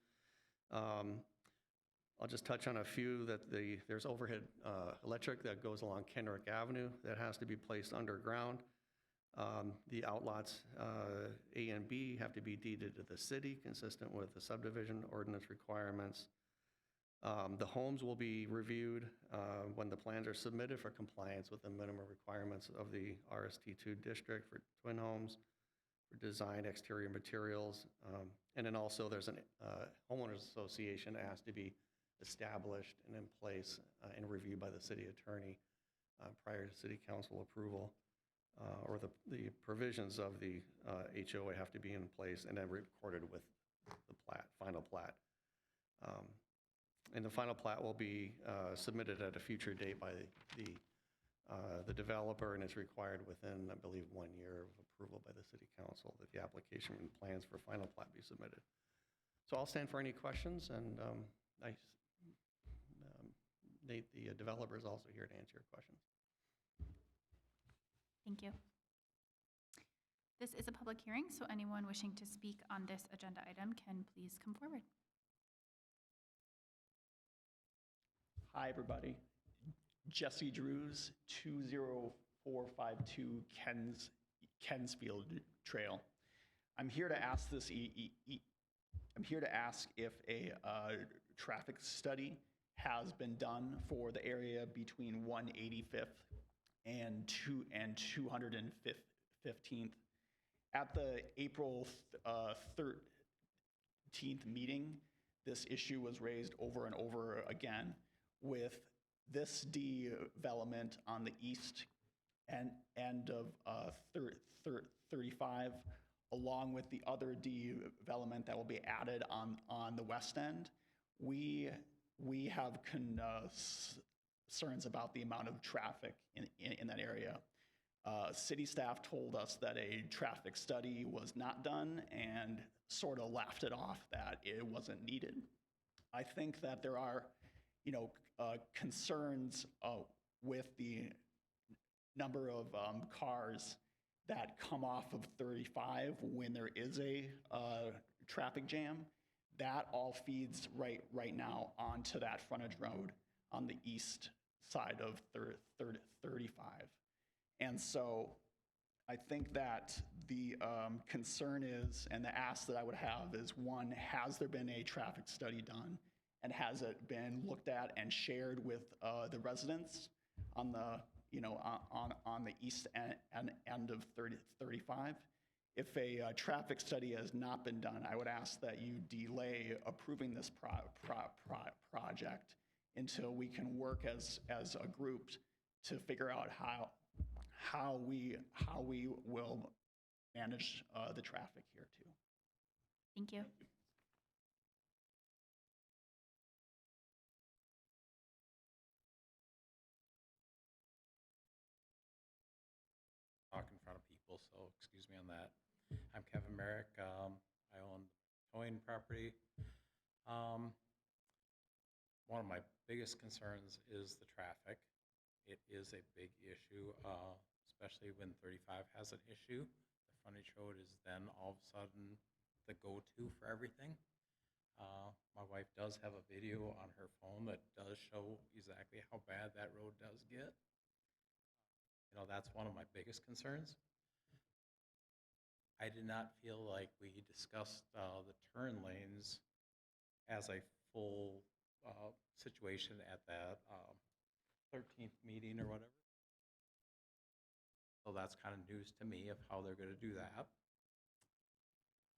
I'll just touch on a few. That there's overhead electric that goes along Kenrick Avenue that has to be placed underground. The outlots A and B have to be deeded to the city, consistent with the subdivision ordinance requirements. The homes will be reviewed when the plans are submitted for compliance with the minimum requirements of the RST2 district for twin homes, for design, exterior materials, and then also there's a homeowners association that has to be established and in place and reviewed by the city attorney prior to city council approval, or the provisions of the HOA have to be in place and then recorded with the plat, final plat. And the final plat will be submitted at a future date by the developer, and it's required within, I believe, 1 year of approval by the city council that the application and plans for final plat be submitted. So I'll stand for any questions, and Nate, the developer, is also here to answer your questions. Thank you. This is a public hearing, so anyone wishing to speak on this agenda item can please come forward. Hi, everybody. Jesse Drews, 20452 Kensfield Trail. I'm here to ask if a traffic study has been done for the area between 185th and 215th. At the April 13th meeting, this issue was raised over and over again, with this development on the east end of 35, along with the other development that will be added on the west end. We have concerns about the amount of traffic in that area. City staff told us that a traffic study was not done and sort of laughed it off that it wasn't needed. I think that there are, concerns with the number of cars that come off of 35 when there is a traffic jam. That all feeds right now onto that frontage road on the east side of 35. And so I think that the concern is, and the ask that I would have is, one, has there been a traffic study done? And has it been looked at and shared with the residents on the, on the east end of 35? If a traffic study has not been done, I would ask that you delay approving this project until we can work as a group to figure out how we will manage the traffic here too. Thank you. Talk in front of people, so excuse me on that. I'm Kevin Merrick. I own towing property. One of my biggest concerns is the traffic. It is a big issue, especially when 35 has an issue. The frontage road is then all of a sudden the go-to for everything. My wife does have a video on her phone that does show exactly how bad that road does get. That's one of my biggest concerns. I did not feel like we discussed the turn lanes as a full situation at that 13th meeting or whatever. So that's kind of news to me of how they're going to do that.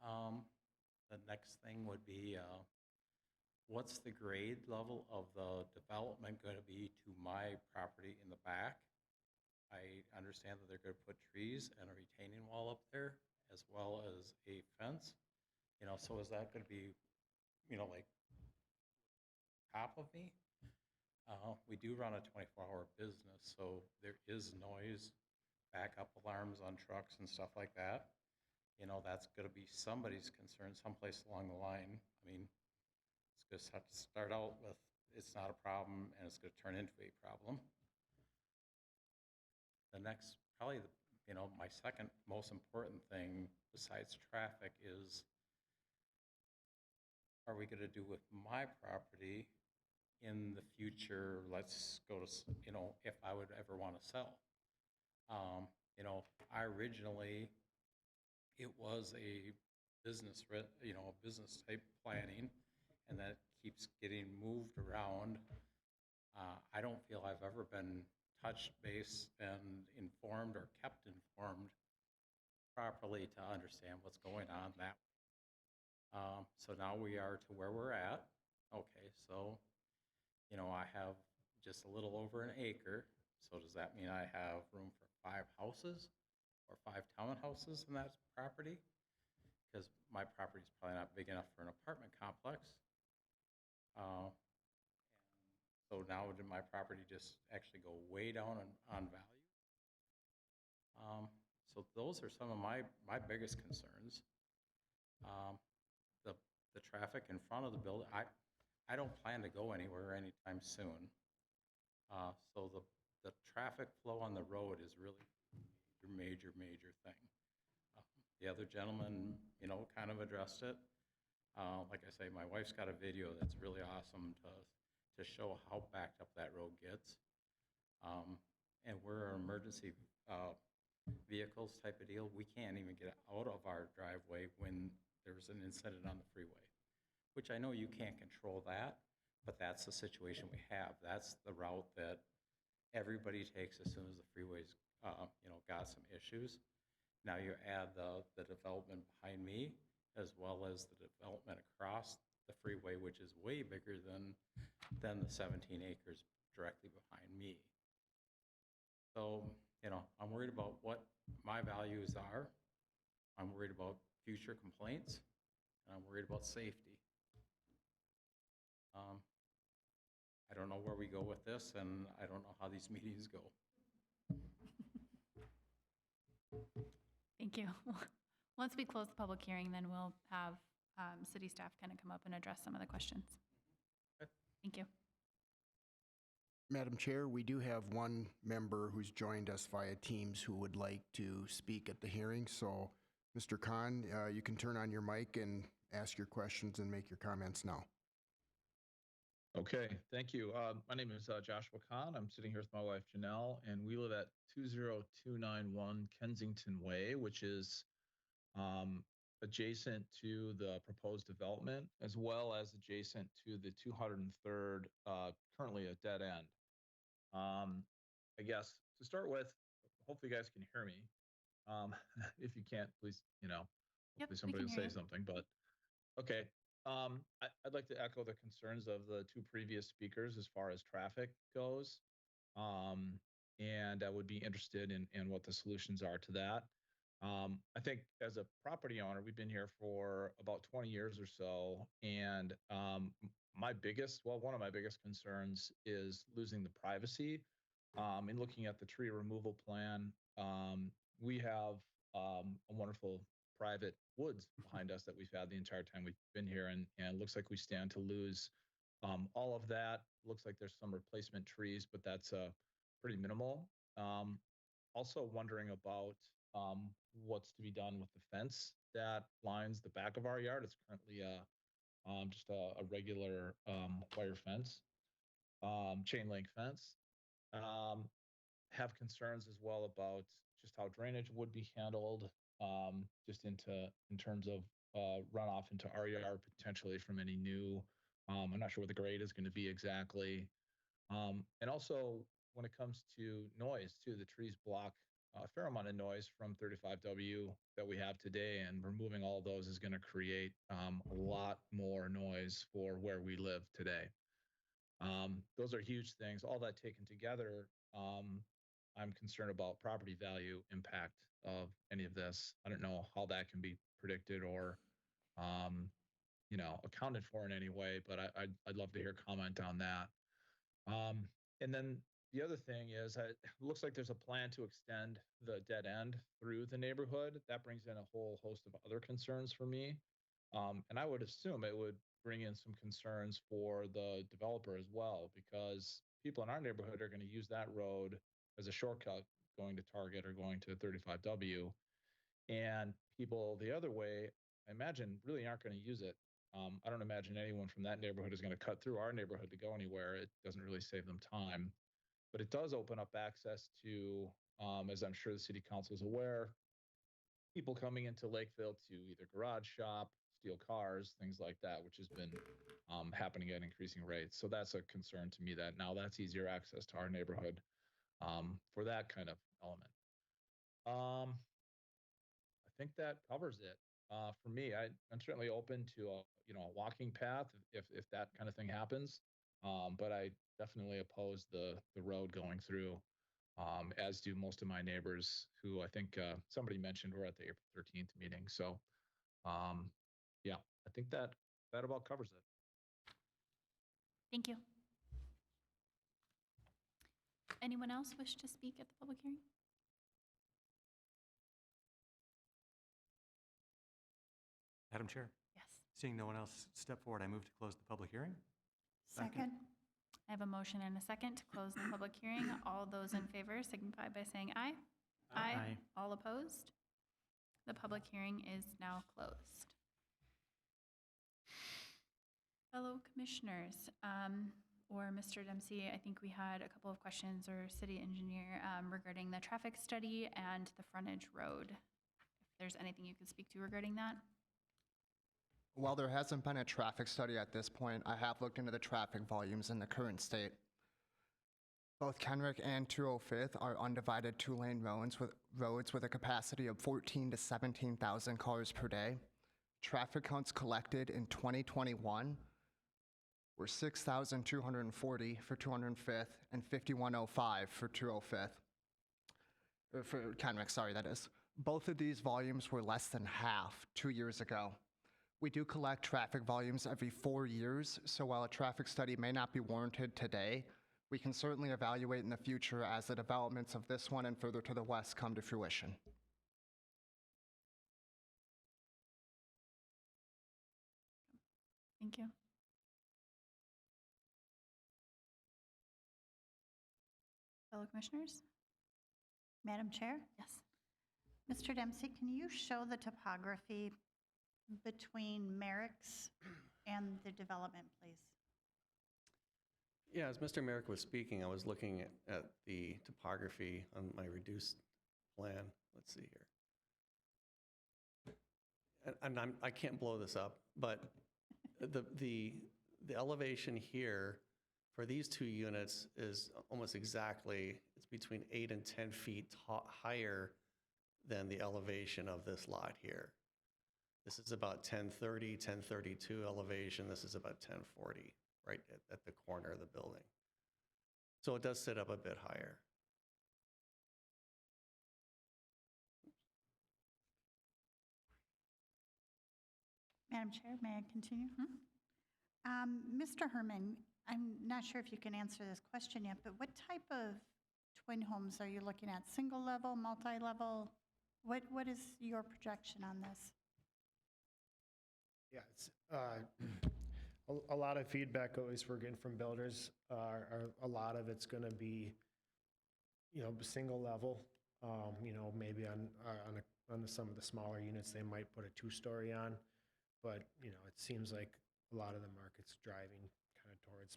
The next thing would be, what's the grade level of the development going to be to my property in the back? I understand that they're going to put trees and a retaining wall up there, as well as a fence. So is that going to be, like top of me? We do run a 24-hour business, so there is noise, backup alarms on trucks and stuff like that. That's going to be somebody's concern someplace along the line. I mean, it's going to have to start out with, it's not a problem, and it's going to turn into a problem. The next, probably, my second most important thing besides traffic is, are we going to do with my property in the future? Let's go to, if I would ever want to sell. I originally, it was a business, a business type planning, and that keeps getting moved around. I don't feel I've ever been touched base and informed or kept informed properly to understand what's going on that way. So now we are to where we're at. Okay, so, I have just a little over an acre. So does that mean I have room for 5 houses or 5 townhouses in that property? Because my property is probably not big enough for an apartment complex. So now did my property just actually go way down on value? So those are some of my biggest concerns. The traffic in front of the building, I don't plan to go anywhere anytime soon. So the traffic flow on the road is really a major thing. The other gentleman, kind of addressed it. Like I say, my wife's got a video that's really awesome to show how backed up that road gets. And we're an emergency vehicles type of deal. We can't even get out of our driveway when there's an incident on the freeway, which I know you can't control that, but that's the situation we have. That's the route that everybody takes as soon as the freeway's got some issues. Now you add the development behind me, as well as the development across the freeway, which is way bigger than the 17 acres directly behind me. So, I'm worried about what my values are. I'm worried about future complaints, and I'm worried about safety. I don't know where we go with this, and I don't know how these meetings go. Thank you. Once we close the public hearing, then we'll have city staff kind of come up and address some of the questions. Okay. Thank you. Madam Chair, we do have one member who's joined us via Teams who would like to speak at the hearing. So, Mr. Khan, you can turn on your mic and ask your questions and make your comments now. Okay, thank you. My name is Joshua Kahn. I'm sitting here with my wife Janelle, and we live at 20291 Kensington Way, which is adjacent to the proposed development, as well as adjacent to the 203rd, currently a dead end. I guess to start with, hopefully you guys can hear me. If you can't, please, hopefully somebody will say something, but okay. I'd like to echo the concerns of the two previous speakers as far as traffic goes. And I would be interested in what the solutions are to that. I think as a property owner, we've been here for about 20 years or so. And one of my biggest concerns is losing the privacy. In looking at the tree removal plan, we have a wonderful private woods behind us that we've had the entire time we've been here, and it looks like we stand to lose all of that. Looks like there's some replacement trees, but that's pretty minimal. Also wondering about what's to be done with the fence that lines the back of our yard. It's currently just a regular wire fence, chain link fence. Have concerns as well about just how drainage would be handled, just in terms of runoff into our yard potentially from any new. I'm not sure what the grade is going to be exactly, and also when it comes to noise too, the trees block a fair amount of noise from 35W that we have today, and removing all of those is going to create a lot more noise for where we live today. Those are huge things. All that taken together, I'm concerned about property value impact of any of this. I don't know how that can be predicted or, accounted for in any way, but I'd love to hear comment on that. And then the other thing is, it looks like there's a plan to extend the dead end through the neighborhood. That brings in a whole host of other concerns for me. And I would assume it would bring in some concerns for the developer as well, because people in our neighborhood are going to use that road as a shortcut going to Target or going to 35W. And people the other way, I imagine, really aren't going to use it. I don't imagine anyone from that neighborhood is going to cut through our neighborhood to go anywhere. It doesn't really save them time. But it does open up access to, as I'm sure the city council is aware, people coming into Lakeville to either garage shop, steal cars, things like that, which has been happening at increasing rates. So that's a concern to me, that now that's easier access to our neighborhood for that kind of element. I think that covers it. For me, I'm certainly open to a walking path if that kind of thing happens, but I definitely oppose the road going through, as do most of my neighbors, who I think somebody mentioned were at the April 13th meeting. So, yeah, I think that about covers it. Thank you. Anyone else wish to speak at the public hearing? Madam Chair? Yes. Seeing no one else step forward, I move to close the public hearing. Second. I have a motion and a second to close the public hearing. All those in favor signify by saying aye. Aye. All opposed? The public hearing is now closed. Fellow commissioners, or Mr. Dempsey, I think we had a couple of questions, or city engineer, regarding the traffic study and the frontage road. If there's anything you could speak to regarding that? While there hasn't been a traffic study at this point, I have looked into the traffic volumes in the current state. Both Kenrick and 205th are undivided two-lane roads with a capacity of 14 to 17,000 cars per day. Traffic counts collected in 2021 were 6,240 for 205th and 5,105 for 205th. For Kenrick, sorry, that is. Both of these volumes were less than half 2 years ago. We do collect traffic volumes every 4 years, so while a traffic study may not be warranted today, we can certainly evaluate in the future as the developments of this one and further to the west come to fruition. Thank you. Fellow commissioners? Madam Chair? Yes. Mr. Dempsey, can you show the topography between Merrick's and the development, please? Yeah, as Mr. Merrick was speaking, I was looking at the topography on my reduced plan. Let's see here. And I can't blow this up, but the elevation here for these two units is almost exactly, it's between 8 and 10 feet higher than the elevation of this lot here. This is about 1030, 1032 elevation. This is about 1040, right at the corner of the building. So it does sit up a bit higher. Madam Chair, may I continue? Mr. Herman, I'm not sure if you can answer this question yet, but what type of twin homes are you looking at? Single level, multi-level? What is your projection on this? Yeah, it's, a lot of feedback always we're getting from builders are a lot of it's going to be, single level. Maybe on some of the smaller units they might put a 2-story on, but it seems like a lot of the market's driving kind of towards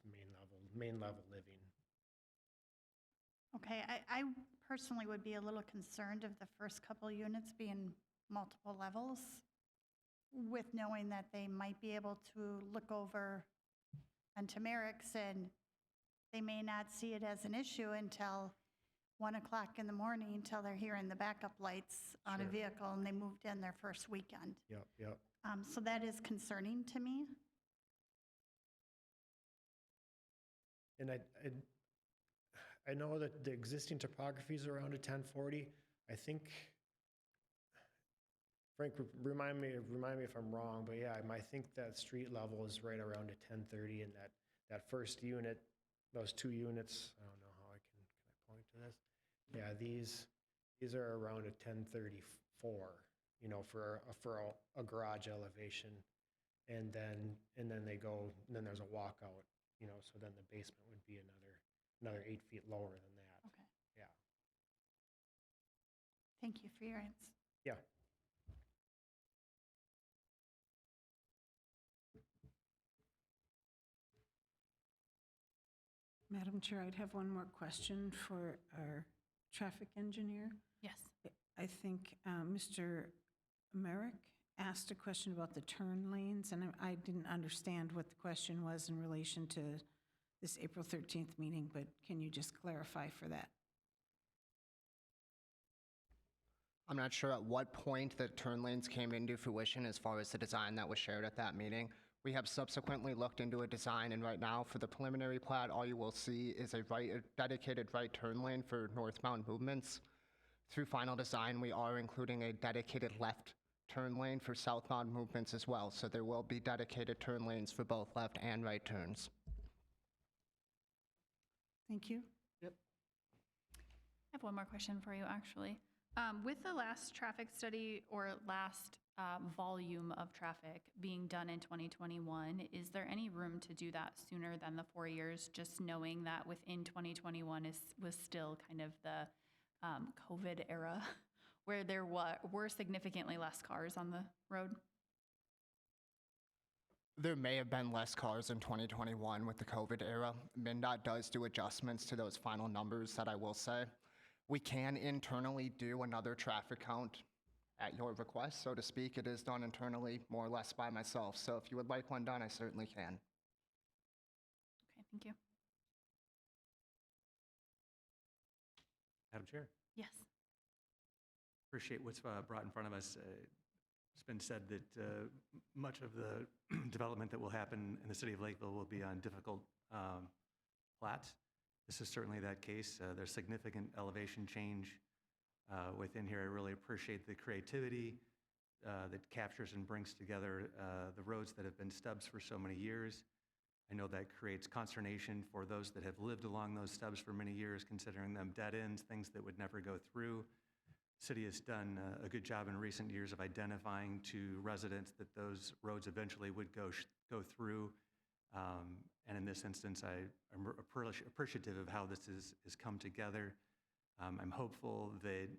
main level living. Okay, I personally would be a little concerned of the first couple units being multiple levels, with knowing that they might be able to look over onto Merrick's and they may not see it as an issue until 1 o'clock in the morning, until they're hearing the backup lights on a vehicle and they moved in their first weekend. Yep. So that is concerning to me. And I know that the existing topography is around a 1040. I think, Frank, remind me if I'm wrong, but yeah, I think that street level is right around a 1030, and that first unit, those 2 units, I don't know how can I point to this? Yeah, these are around a 1034, for a garage elevation, and then there's a walkout, so then the basement would be another 8 feet lower than that. Okay. Yeah. Thank you for your answer. Yeah. Madam Chair, I'd have one more question for our traffic engineer. Yes. I think Mr. Merrick asked a question about the turn lanes, and I didn't understand what the question was in relation to this April 13th meeting, but can you just clarify for that? I'm not sure at what point the turn lanes came into fruition as far as the design that was shared at that meeting. We have subsequently looked into a design, and right now for the preliminary plat, all you will see is a dedicated right turn lane for northbound movements. Through final design, we are including a dedicated left turn lane for southbound movements as well, so there will be dedicated turn lanes for both left and right turns. Thank you. I have one more question for you, actually. With the last traffic study or last volume of traffic being done in 2021, is there any room to do that sooner than the 4 years, just knowing that within 2021 was still kind of the COVID era where there were significantly less cars on the road? There may have been less cars in 2021 with the COVID era. MnDOT does do adjustments to those final numbers that I will say. We can internally do another traffic count at your request, so to speak. It is done internally, more or less by myself. So if you would like one done, I certainly can. Okay, thank you. Madam Chair? Yes. Appreciate what's brought in front of us. It's been said that much of the development that will happen in the city of Lakeville will be on difficult plats. This is certainly that case. There's significant elevation change within here. I really appreciate the creativity that captures and brings together the roads that have been stubs for so many years. I know that creates consternation for those that have lived along those stubs for many years, considering them dead ends, things that would never go through. The city has done a good job in recent years of identifying to residents that those roads eventually would go through, And in this instance, I'm appreciative of how this has come together. I'm hopeful that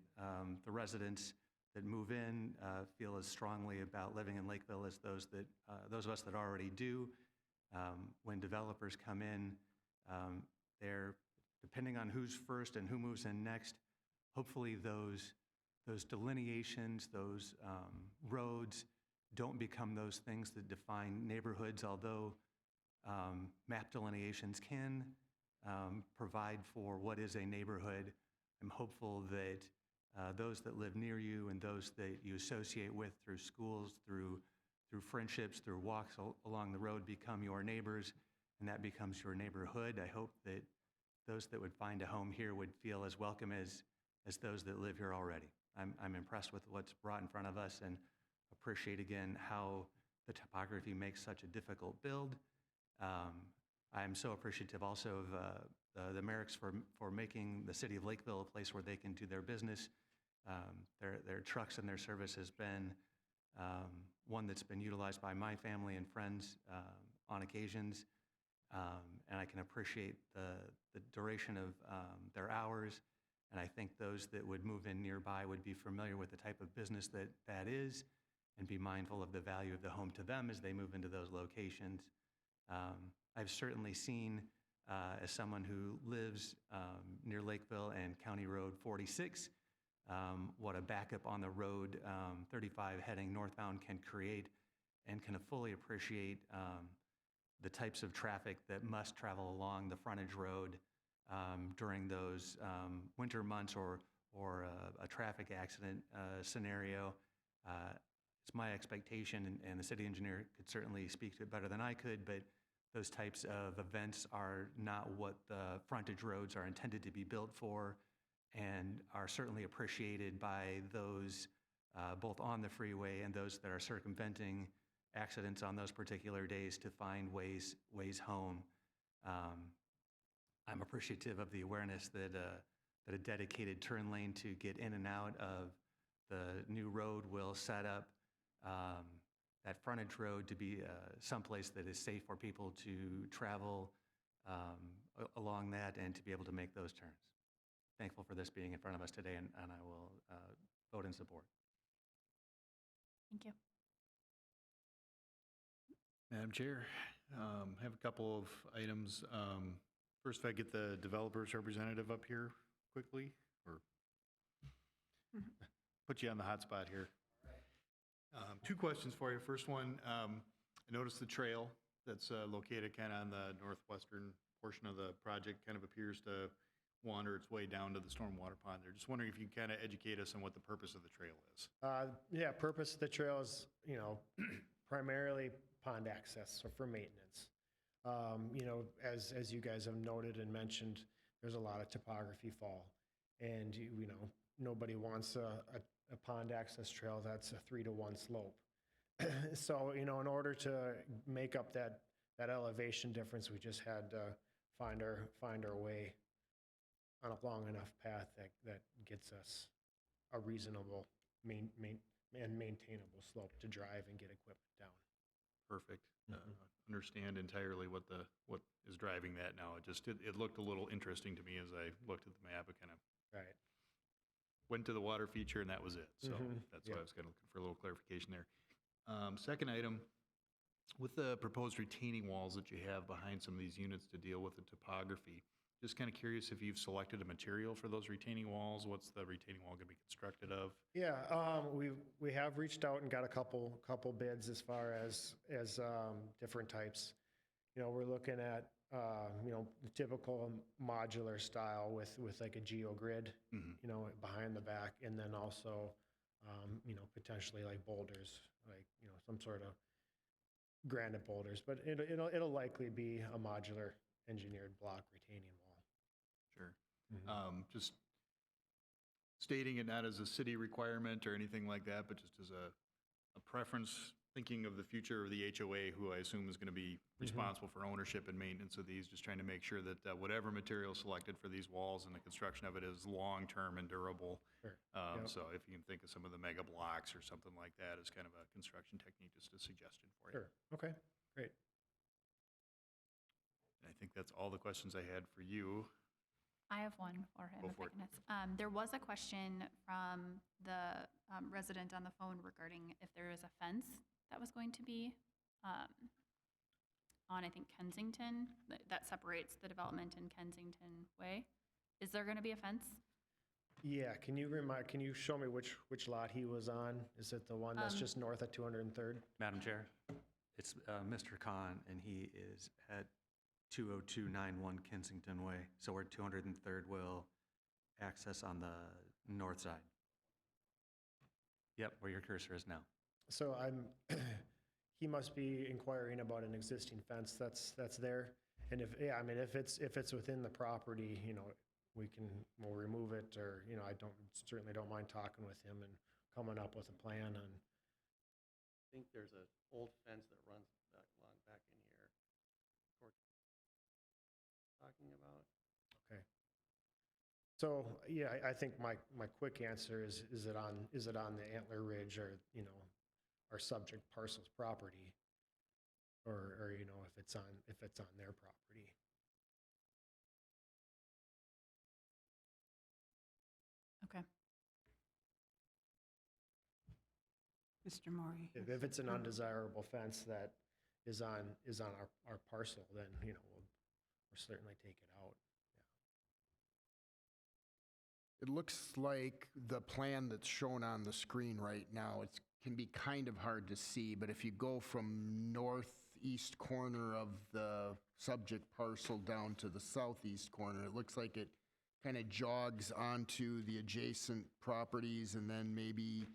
the residents that move in feel as strongly about living in Lakeville as those of us that already do. When developers come in, they're, depending on who's first and who moves in next, hopefully those delineations, those roads don't become those things that define neighborhoods, although map delineations can provide for what is a neighborhood. I'm hopeful that those that live near you and those that you associate with through schools, through friendships, through walks along the road become your neighbors, and that becomes your neighborhood. I hope that those that would find a home here would feel as welcome as those that live here already. I'm impressed with what's brought in front of us and appreciate again how the topography makes such a difficult build. I'm so appreciative also of the Merricks for making the city of Lakeville a place where they can do their business. Their trucks and their service has been one that's been utilized by my family and friends on occasions, and I can appreciate the duration of their hours, and I think those that would move in nearby would be familiar with the type of business that is and be mindful of the value of the home to them as they move into those locations. I've certainly seen, as someone who lives near Lakeville and County Road 46, what a backup on the road 35 heading northbound can create, and can fully appreciate the types of traffic that must travel along the frontage road during those winter months or a traffic accident scenario. It's my expectation, and the city engineer could certainly speak to it better than I could, but those types of events are not what the frontage roads are intended to be built for, and are certainly appreciated by those both on the freeway and those that are circumventing accidents on those particular days to find ways home. I'm appreciative of the awareness that a dedicated turn lane to get in and out of the new road will set up that frontage road to be someplace that is safe for people to travel along that and to be able to make those turns. Thankful for this being in front of us today, and I will vote in support. Thank you. Madam Chair, I have a couple of items. First, if I get the developers representative up here quickly, or put you on the hot spot here. Two questions for you. First one, I noticed the trail that's located kind of on the northwestern portion of the project kind of appears to wander its way down to the stormwater pond there. Just wondering if you can kind of educate us on what the purpose of the trail is. Yeah, purpose of the trail is, primarily pond access, so for maintenance. As you guys have noted and mentioned, there's a lot of topography fall, and nobody wants a pond access trail that's a 3-to-1 slope. So in order to make up that elevation difference, we just had to find our way on a long enough path that gets us a reasonable and maintainable slope to drive and get equipment down. Perfect. Understand entirely what is driving that now. It looked a little interesting to me as I looked at the map. It kind of went to the water feature and that was it. So that's why I was kind of looking for a little clarification there. Second item, with the proposed retaining walls that you have behind some of these units to deal with the topography, just kind of curious if you've selected a material for those retaining walls. What's the retaining wall going to be constructed of? Yeah, we have reached out and got a couple bids as far as different types. We're looking at the typical modular style with like a geogrid, behind the back, and then also potentially like boulders, like some sort of granite boulders, but it'll likely be a modular engineered block retaining wall. Sure. Just stating it not as a city requirement or anything like that, but just as a preference, thinking of the future of the HOA, who I assume is going to be responsible for ownership and maintenance of these, just trying to make sure that whatever material selected for these walls and the construction of it is long-term and durable. Sure. So if you can think of some of the mega blocks or something like that as kind of a construction technique, just a suggestion for you. Sure. Okay, great. And I think that's all the questions I had for you. I have one for him. Go if I for it. can ask. There was a question from the resident on the phone regarding if there was a fence that was going to be on, I think, Kensington, that separates the development in Kensington Way. Is there going to be a fence? Yeah, can you show me which lot he was on? Is it the one that's just north of 203rd? Madam Chair, it's Mr. Khan, and he is at 20291 Kensington Way. So where 203rd will access on the north side. Yep, where your cursor is now. So he must be inquiring about an existing fence that's there. And if it's within the property, we'll remove it, or, I certainly don't mind talking with him and coming up with a plan on. I think there's an old fence that runs along back in here. Talking about. Okay. So, yeah, I think my quick answer is it on the Antler Ridge or, our subject parcel's property? Or, if it's on their property. Okay. Mr. Maury. If it's an undesirable fence that is on our parcel, then, we'll certainly take it out. It looks like the plan that's shown on the screen right now, it can be kind of hard to see, but if you go from northeast corner of the subject parcel down to the southeast corner, it looks like it kind of jogs onto the adjacent properties and then maybe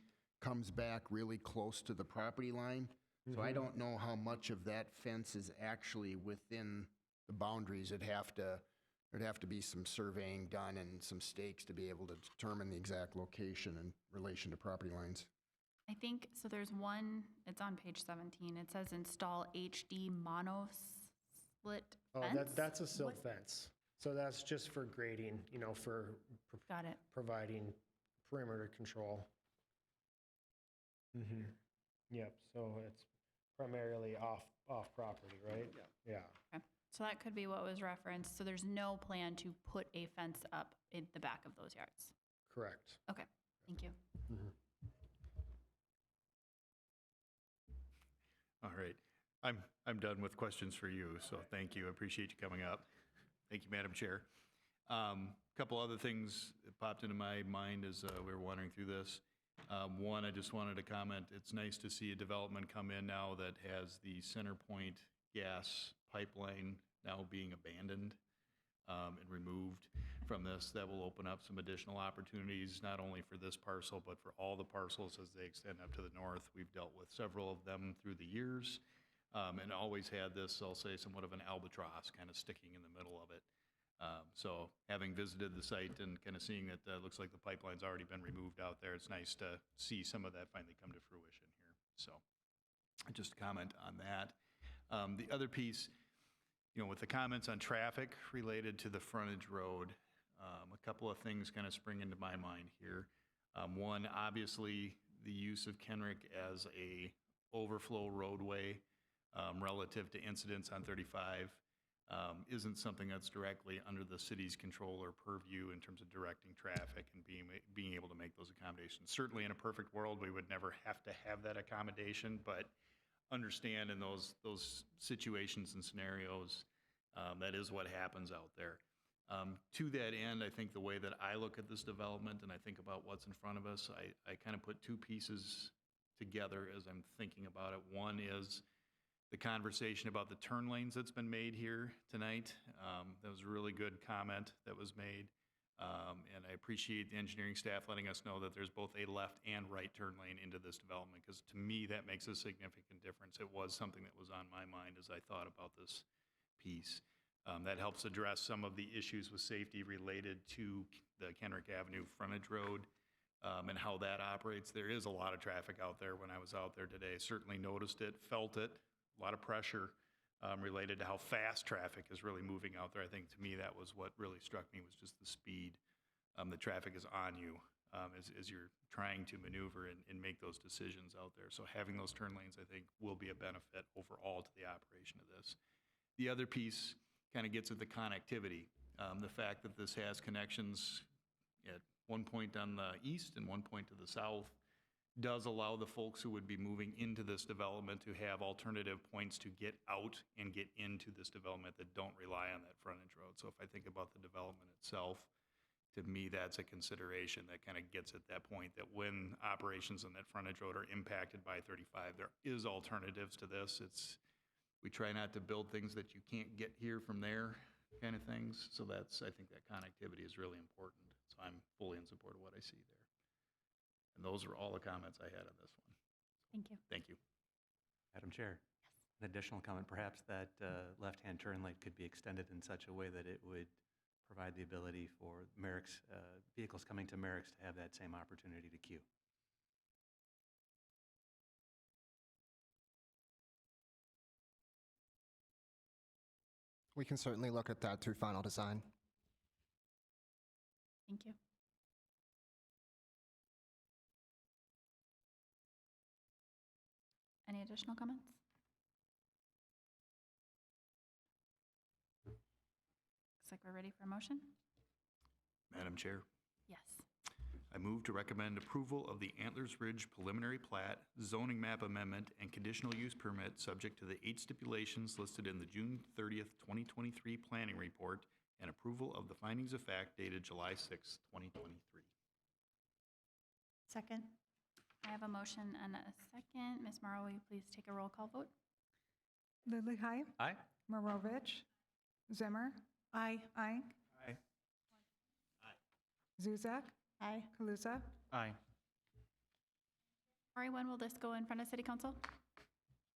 comes back really close to the property line. So I don't know how much of that fence is actually within the boundaries. There'd have to be some surveying done and some stakes to be able to determine the exact location in relation to property lines. I think, so there's one, it's on page 17. It says install HD mono split fence. Oh, that's a silt fence. So that's just for grading, for Got it. providing perimeter control. Yep, so it's primarily off property, right? Yeah. Okay. So that could be what was referenced. So there's no plan to put a fence up in the back of those yards. Correct. Okay, thank you. All right. I'm done with questions for you, so thank you. I appreciate you coming up. Thank you, Madam Chair. Couple other things that popped into my mind as we were wandering through this. One, I just wanted to comment, it's nice to see a development come in now that has the center point gas pipeline now being abandoned and removed from this. That will open up some additional opportunities, not only for this parcel, but for all the parcels as they extend up to the north. We've dealt with several of them through the years and always had this, I'll say, somewhat of an albatross kind of sticking in the middle of it. So having visited the site and kind of seeing that looks like the pipeline's already been removed out there, it's nice to see some of that finally come to fruition here. So just a comment on that. The other piece, with the comments on traffic related to the frontage road, a couple of things kind of spring into my mind here. One, obviously, the use of Kenrick as a overflow roadway relative to incidents on 35 isn't something that's directly under the city's control or purview in terms of directing traffic and being able to make those accommodations. Certainly in a perfect world, we would never have to have that accommodation, but understand in those situations and scenarios, that is what happens out there. To that end, I think the way that I look at this development and I think about what's in front of us, I kind of put two pieces together as I'm thinking about it. One is the conversation about the turn lanes that's been made here tonight. That was a really good comment that was made. And I appreciate the engineering staff letting us know that there's both a left and right turn lane into this development, because to me, that makes a significant difference. It was something that was on my mind as I thought about this piece. That helps address some of the issues with safety related to the Kenrick Avenue frontage road and how that operates. There is a lot of traffic out there. When I was out there today, certainly noticed it, felt it, a lot of pressure related to how fast traffic is really moving out there. I think to me that was what really struck me, was just the speed. The traffic is on you as you're trying to maneuver and make those decisions out there. So having those turn lanes, I think, will be a benefit overall to the operation of this. The other piece kind of gets at the connectivity. The fact that this has connections at one point on the east and one point to the south does allow the folks who would be moving into this development to have alternative points to get out and get into this development that don't rely on that frontage road. So if I think about the development itself, to me, that's a consideration that kind of gets at that point that when operations on that frontage road are impacted by 35, there is alternatives to this. We try not to build things that you can't get here from there kind of things. So I think that connectivity is really important. So I'm fully in support of what I see there. And those are all the comments I had on this one. Thank you. Thank you. Madam Chair, an additional comment, perhaps that left-hand turn lane could be extended in such a way that it would provide the ability for Merrick's, vehicles coming to Merrick's to have that same opportunity to queue. We can certainly look at that through final design. Thank you. Any additional comments? Looks like we're ready for a motion. Madam Chair, Yes. I move to recommend approval of the Antlers Ridge preliminary plat, zoning map amendment, and conditional use permit subject to the 8 stipulations listed in the June 30th, 2023 planning report and approval of the findings of fact dated July 6th, 2023. Second. I have a motion and a second. Ms. Morrow, will you please take a roll call vote? Lilichai, Aye. Marovich, Zimmer, Aye. Ike, Aye. Zuzak, Aye. Kaluza, Aye. Maury, when will this go in front of City Council?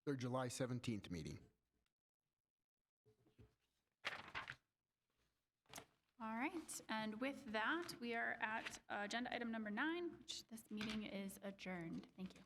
Their July 17th meeting. All right, and with that, we are at agenda item number 9, which this meeting is adjourned. Thank you.